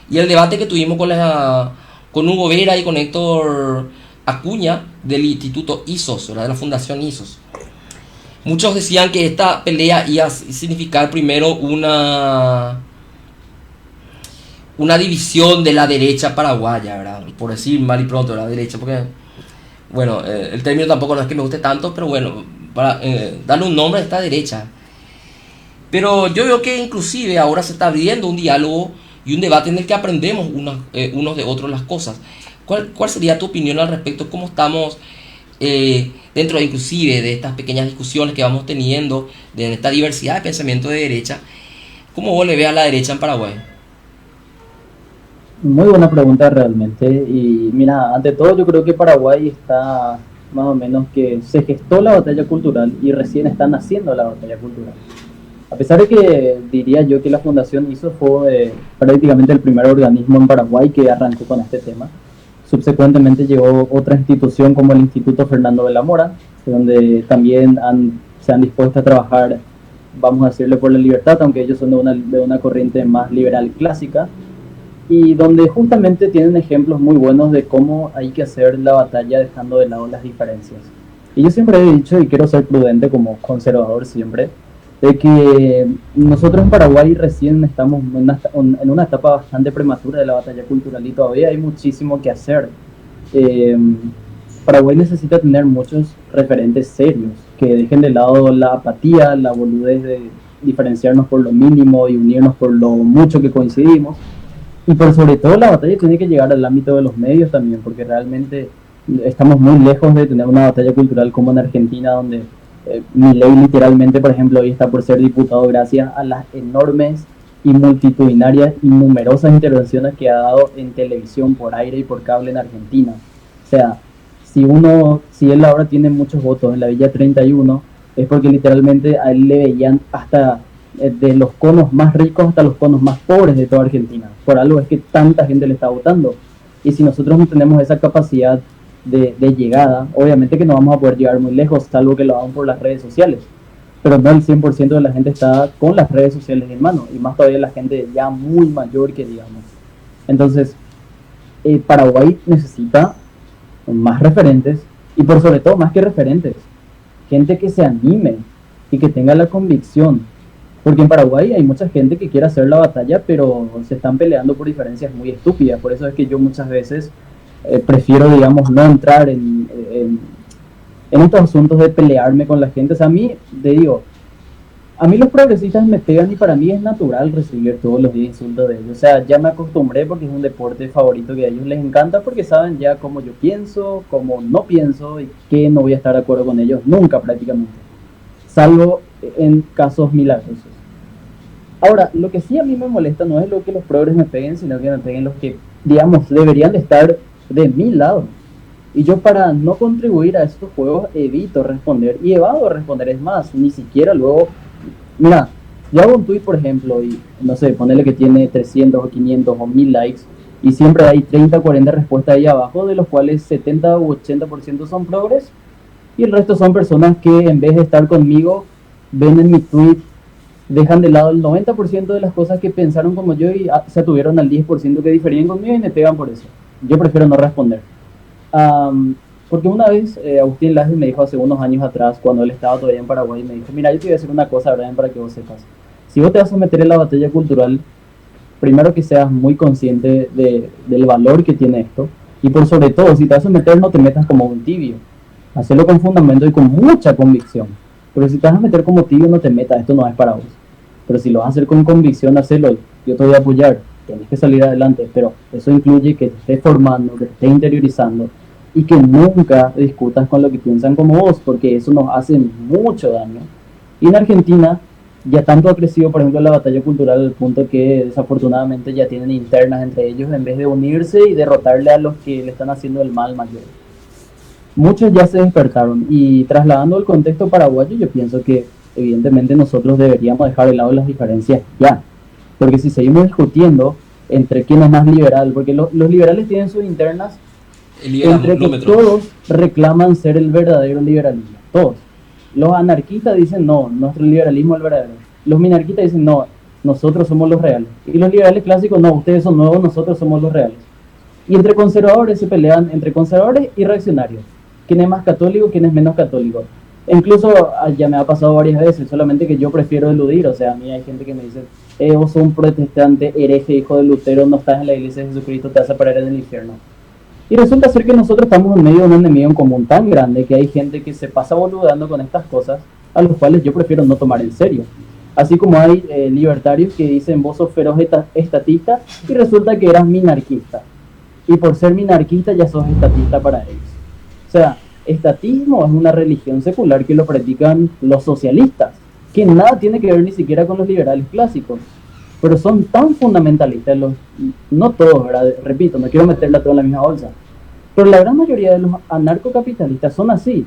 Y el debate que tuvimos con Hugo Vera y con Héctor Acuña del Instituto ISOS, ¿verdad? De la Fundación ISOS. Muchos decían que esta pelea iba a significar primero una división de la derecha paraguaya, ¿verdad? Por decir mal y pronto, la derecha, porque, bueno, el término tampoco no es que me guste tanto, pero bueno, para darle un nombre a esta derecha. Pero yo veo que inclusive ahora se está abriendo un diálogo y un debate en el que aprendemos unos de otros las cosas. ¿Cuál sería tu opinión al respecto? ¿Cómo estamos dentro inclusive de estas pequeñas discusiones que vamos teniendo, de esta diversidad de pensamiento de derecha? ¿Cómo vos le ves a la derecha en Paraguay? Muy buena pregunta realmente. Y mira, ante todo yo creo que Paraguay está más o menos que se gestó la batalla cultural y recién están haciendo la batalla cultural. A pesar de que diría yo que la Fundación ISO fue prácticamente el primer organismo en Paraguay que arrancó con este tema. Subsecuentemente llegó otra institución como el Instituto Fernando de la Mora, donde también se han dispuesto a trabajar, vamos a decirle, por la libertad, aunque ellos son de una corriente más liberal clásica, y donde justamente tienen ejemplos muy buenos de cómo hay que hacer la batalla dejando de lado las diferencias. Y yo siempre he dicho, y quiero ser prudente como conservador siempre, de que nosotros en Paraguay recién estamos en una etapa bastante prematura de la batalla cultural y todavía hay muchísimo que hacer. Paraguay necesita tener muchos referentes serios que dejen de lado la apatía, la boludez de diferenciarnos por lo mínimo y unirnos por lo mucho que coincidimos. Y por sobre todo la batalla tiene que llegar al ámbito de los medios también, porque realmente estamos muy lejos de tener una batalla cultural como en Argentina, donde Milei literalmente, por ejemplo, hoy está por ser diputado gracias a las enormes y multitudinarias y numerosas intervenciones que ha dado en televisión, por aire y por cable en Argentina. O sea, si él ahora tiene muchos votos en la Villa 31, es porque literalmente a él le veían hasta de los conos más ricos hasta los conos más pobres de toda Argentina. Por algo es que tanta gente le está votando. Y si nosotros no tenemos esa capacidad de llegada, obviamente que no vamos a poder llegar muy lejos, salvo que lo hagan por las redes sociales. Pero no el 100% de la gente está con las redes sociales en mano, y más todavía la gente ya muy mayor que digamos. Entonces, Paraguay necesita más referentes, y por sobre todo más que referentes, gente que se anime y que tenga la convicción. Porque en Paraguay hay mucha gente que quiere hacer la batalla, pero se están peleando por diferencias muy estúpidas. Por eso es que yo muchas veces prefiero, digamos, no entrar en estos asuntos de pelearme con la gente. O sea, a mí los progresistas me pegan y para mí es natural recibir todos los días insultos de ellos. O sea, ya me acostumbré porque es un deporte favorito que a ellos les encanta, porque saben ya cómo yo pienso, cómo no pienso y que no voy a estar de acuerdo con ellos nunca prácticamente. Salvo en casos milagrosos. Ahora, lo que sí a mí me molesta no es lo que los progres me peguen, sino que me peguen los que, digamos, deberían de estar de mi lado. Y yo, para no contribuir a estos juegos, evito responder y evado responder. Es más, ni siquiera luego, mira, yo hago un tweet, por ejemplo, y no sé, ponerle que tiene 300 o 500 o 1000 likes, y siempre hay 30 o 40 respuestas ahí abajo, de los cuales 70 u 80% son progres, y el resto son personas que en vez de estar conmigo, ven en mi tweet, dejan de lado el 90% de las cosas que pensaron como yo y se atuvieron al 10% que diferían conmigo y me pegan por eso. Yo prefiero no responder. Porque una vez Agustín Laje me dijo hace unos años atrás, cuando él estaba todavía en Paraguay, me dijo, mira, yo te voy a decir una cosa, Brian, para que vos sepas. Si vos te vas a meter en la batalla cultural, primero que seas muy consciente del valor que tiene esto, y por sobre todo, si te vas a meter, no te metas como un tibio. Hacelo con fundamento y con mucha convicción. Pero si te vas a meter como tibio, no te metas, esto no es para vos. Pero si lo vas a hacer con convicción, hacelo, yo te voy a apoyar, tienes que salir adelante, pero eso incluye que te estés formando, que te estés interiorizando y que nunca discutas con lo que piensan como vos, porque eso nos hace mucho daño. Y en Argentina ya tanto ha crecido, por ejemplo, la batalla cultural al punto que desafortunadamente ya tienen internas entre ellos en vez de unirse y derrotarle a los que le están haciendo el mal mayor. Muchos ya se despertaron, y trasladando el contexto paraguayo, yo pienso que evidentemente nosotros deberíamos dejar de lado las diferencias ya, porque si seguimos discutiendo entre quién es más liberal, porque los liberales tienen sus internas entre que todos reclaman ser el verdadero liberalismo, todos. Los anarquistas dicen no, nuestro liberalismo es el verdadero. Los minarquistas dicen no, nosotros somos los reales. Y los liberales clásicos, no, ustedes son nuevos, nosotros somos los reales. Y entre conservadores se pelean entre conservadores y reaccionarios. ¿Quién es más católico, quién es menos católico? E incluso ya me ha pasado varias veces, solamente que yo prefiero eludir. O sea, a mí hay gente que me dice, vos sos un protestante, hereje, hijo de Lutero, no estás en la iglesia de Jesucristo, te vas a parar en el infierno. Y resulta ser que nosotros estamos en medio de un enemigo en común tan grande que hay gente que se pasa boludando con estas cosas, a los cuales yo prefiero no tomar en serio. Así como hay libertarios que dicen, vos sos feroz estatista, y resulta que eras minarquista. y por ser minarquista ya sos estatista para ellos. O sea, estatismo es una religión secular que lo practican los socialistas, que nada tiene que ver ni siquiera con los liberales clásicos, pero son tan fundamentalistas, no todos, ¿verdad? Repito, no quiero meterla todo en la misma bolsa, pero la gran mayoría de los anarcocapitalistas son así.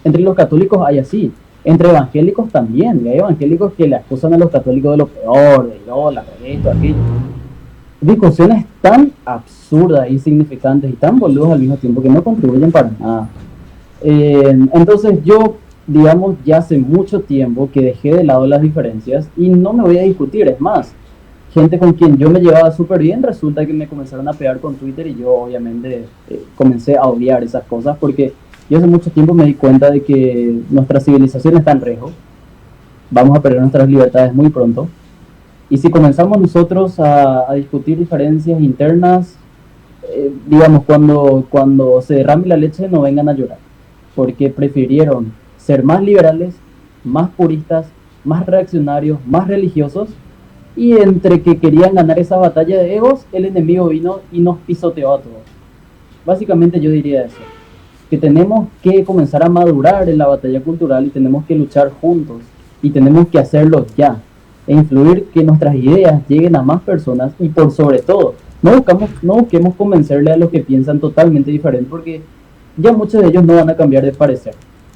Entre los católicos hay así, entre evangélicos también, y hay evangélicos que le acusan a los católicos de lo peor, de esto, aquello. Discusiones tan absurdas, insignificantes y tan boludas al mismo tiempo que no contribuyen para nada. Entonces yo, digamos, ya hace mucho tiempo que dejé de lado las diferencias y no me voy a discutir. Es más, gente con quien yo me llevaba súper bien, resulta que me comenzaron a pegar con Twitter y yo obviamente comencé a odiar esas cosas porque yo hace mucho tiempo me di cuenta de que nuestra civilización está en riesgo, vamos a perder nuestras libertades muy pronto, y si comenzamos nosotros a discutir diferencias internas, digamos, cuando se derrame la leche no vengan a llorar, porque prefirieron ser más liberales, más puristas, más reaccionarios, más religiosos, y entre que querían ganar esa batalla de egos, el enemigo vino y nos pisoteó a todos. Básicamente yo diría eso, que tenemos que comenzar a madurar en la batalla cultural y tenemos que luchar juntos y tenemos que hacerlo ya e influir que nuestras ideas lleguen a más personas y por sobre todo no busquemos convencerle a los que piensan totalmente diferente porque ya muchos de ellos no van a cambiar de parecer,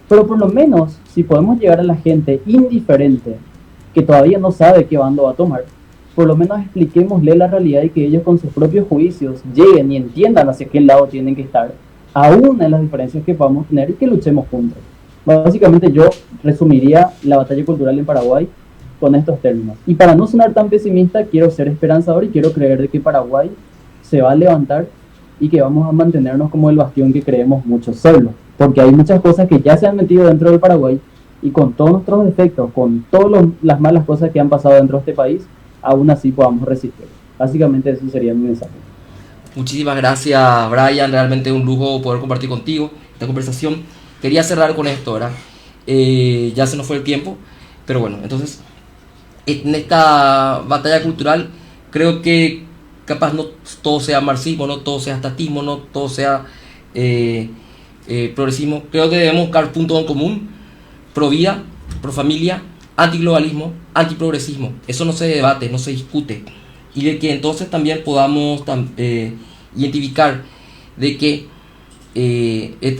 pero por lo menos si podemos llegar a la gente indiferente que todavía no sabe qué bando va a tomar, por lo menos expliquémosle la realidad y que ellos con sus propios juicios lleguen y entiendan hacia qué lado tienen que estar aún en las diferencias que podamos tener y que luchemos juntos. Básicamente yo resumiría la batalla cultural en Paraguay con estos términos. Y para no sonar tan pesimista, quiero ser esperanzador y quiero creer de que Paraguay se va a levantar y que vamos a mantenernos como el bastión que creemos muchos serlo. Porque hay muchas cosas que ya se han metido dentro del Paraguay y con todos nuestros defectos, con todas las malas cosas que han pasado dentro de este país, aún así podamos resistir. Básicamente eso sería mi mensaje. Muchísimas gracias, Brian. Realmente un lujo poder compartir contigo esta conversación. Quería cerrar con esto, ¿verdad? Ya se nos fue el tiempo, pero bueno, entonces en esta batalla cultural creo que capaz no todo sea marxismo, no todo sea estatismo, no todo sea progresismo. Creo que debemos buscar puntos en común: pro vida, pro familia, antiglobalismo, antiprogresismo. Eso no se debate, no se discute. Y de que entonces también podamos identificar de que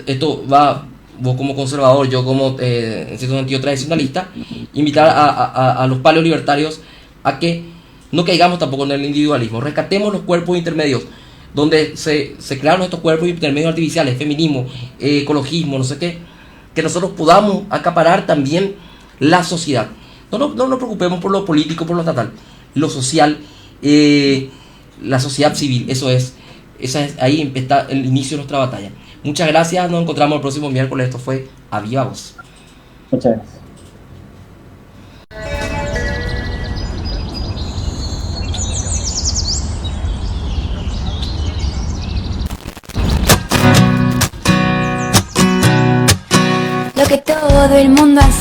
esto va, vos como conservador, yo como en cierto sentido tradicionalista, invitar a los paleolibertarios a que no caigamos tampoco en el individualismo. Rescatemos los cuerpos intermedios, donde se crearon estos cuerpos intermedios artificiales, feminismo, ecologismo, no sé qué, que nosotros podamos acaparar también la sociedad. No nos preocupemos por lo político, por lo estatal, lo social, la sociedad civil. Ahí está el inicio de nuestra batalla. Muchas gracias, nos encontramos el próximo miércoles. Esto fue A Viva Voz. Muchas gracias. Lo que todo el mundo hace.